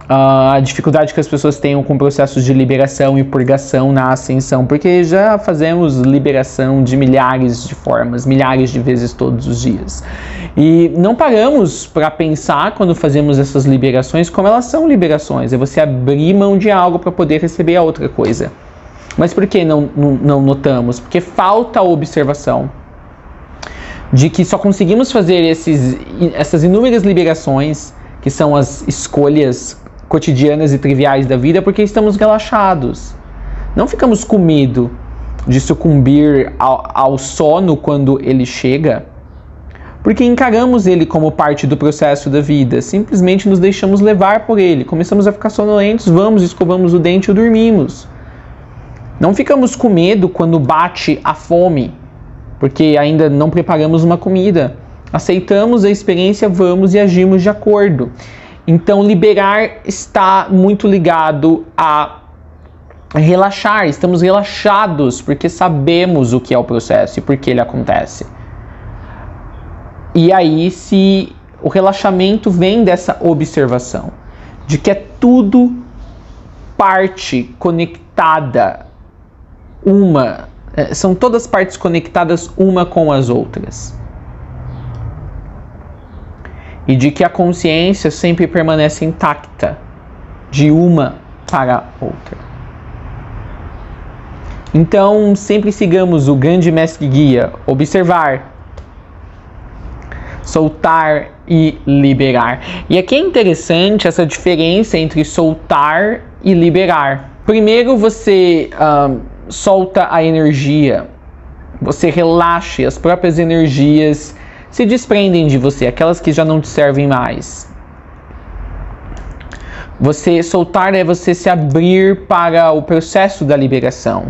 a dificuldade que as pessoas tenham com processos de liberação e purgação na ascensão, porque já fazemos liberação de milhares de formas, milhares de vezes todos os dias. E não paramos para pensar, quando fazemos essas liberações, como elas são liberações. É você abrir mão de algo para poder receber a outra coisa. Mas por que não notamos? Porque falta a observação de que só conseguimos fazer essas inúmeras liberações, que são as escolhas cotidianas e triviais da vida, porque estamos relaxados. Não ficamos com medo de sucumbir ao sono quando ele chega, porque encaramos ele como parte do processo da vida. Simplesmente nos deixamos levar por ele. Começamos a ficar sonolentos, escovamos o dente e dormimos. Não ficamos com medo quando bate a fome, porque ainda não preparamos uma comida. Aceitamos a experiência, vamos e agimos de acordo. Então, liberar está muito ligado a relaxar. Estamos relaxados porque sabemos o que é o processo e por que ele acontece. E aí, se o relaxamento vem dessa observação, de que é tudo parte conectada, são todas partes conectadas uma com as outras. E de que a consciência sempre permanece intacta, de uma para a outra. Então, sempre sigamos o grande mestre guia: observar, soltar e liberar. E aqui é interessante essa diferença entre soltar e liberar. Primeiro você solta a energia, você relaxa, as próprias energias se desprendem de você, aquelas que já não te servem mais. Você soltar é você se abrir para o processo da liberação.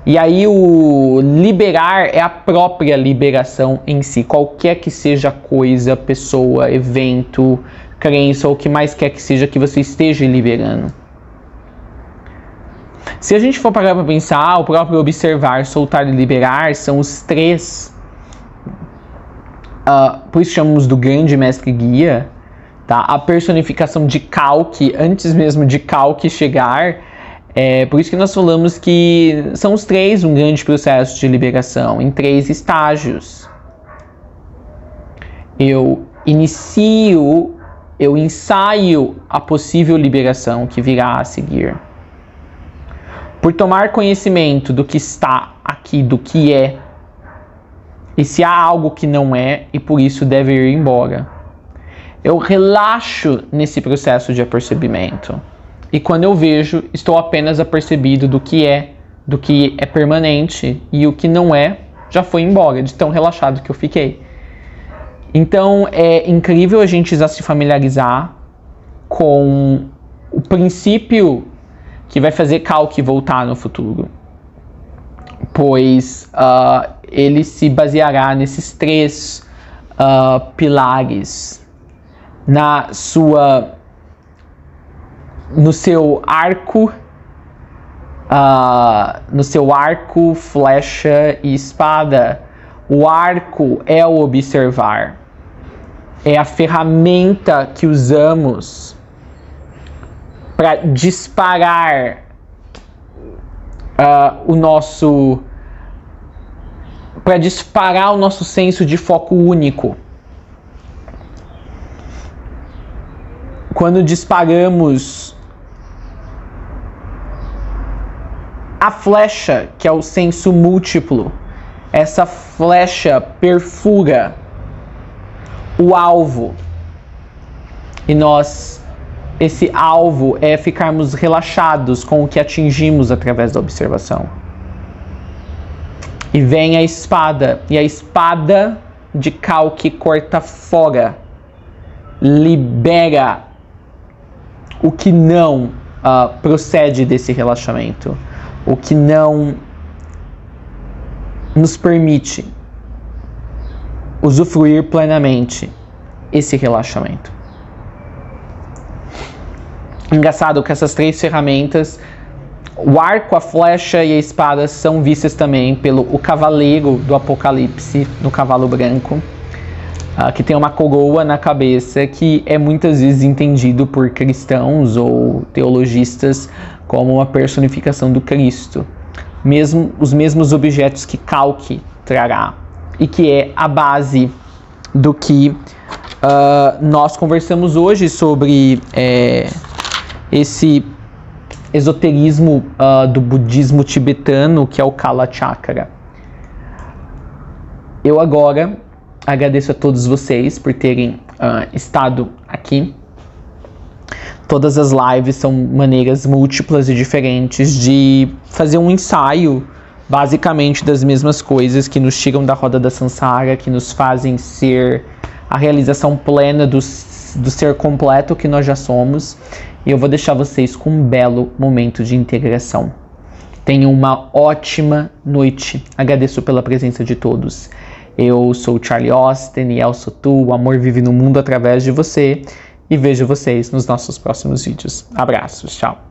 E aí o liberar é a própria liberação em si, qualquer que seja coisa, pessoa, evento, crença ou o que mais quer que seja que você esteja liberando. Se a gente for parar para pensar, o próprio observar, soltar e liberar são os três. Por isso chamamos do grande mestre guia, tá? A personificação de Kalki, antes mesmo de Kalki chegar. Por isso que nós falamos que são os três um grande processo de liberação, em 3 estágios. Eu ensaio a possível liberação que virá a seguir. Por tomar conhecimento do que está aqui, do que é, e se há algo que não é, e por isso deve ir embora. Eu relaxo nesse processo de apercebimento. E quando eu vejo, estou apenas apercebido do que é permanente, e o que não é, já foi embora, de tão relaxado que eu fiquei. Então, é incrível a gente já se familiarizar com o princípio que vai fazer Kalki voltar no futuro. Pois ele se baseará nesses 3 pilares, no seu arco, flecha e espada. O arco é o observar, é a ferramenta que usamos para disparar o nosso senso de foco único. Quando disparamos a flecha, que é o senso múltiplo, essa flecha perfura o alvo. E esse alvo é ficarmos relaxados com o que atingimos através da observação. E vem a espada, e a espada de Kalki corta fora, libera o que não procede desse relaxamento, o que não nos permite usufruir plenamente esse relaxamento. Engraçado que essas 3 ferramentas, o arco, a flecha e a espada, são vistas também pelo cavaleiro do Apocalipse, no cavalo branco. que tem uma coroa na cabeça, que é muitas vezes entendido por cristãos ou teologistas como uma personificação do Cristo. Os mesmos objetos que Calque trará, e que é a base do que nós conversamos hoje sobre esse esoterismo do budismo tibetano, que é o Kala Chakra. Eu agora agradeço a todos vocês por terem estado aqui. Todas as lives são maneiras múltiplas e diferentes de fazer um ensaio, basicamente, das mesmas coisas que nos tiram da roda da samsara, que nos fazem ser a realização plena do ser completo que nós já somos. E eu vou deixar vocês com um belo momento de integração. Tenham uma ótima noite. Agradeço pela presença de todos. Eu sou o Charlie Austin e El sou tu. O amor vive no mundo através de você. E vejo vocês nos nossos próximos vídeos. Abraços, tchau.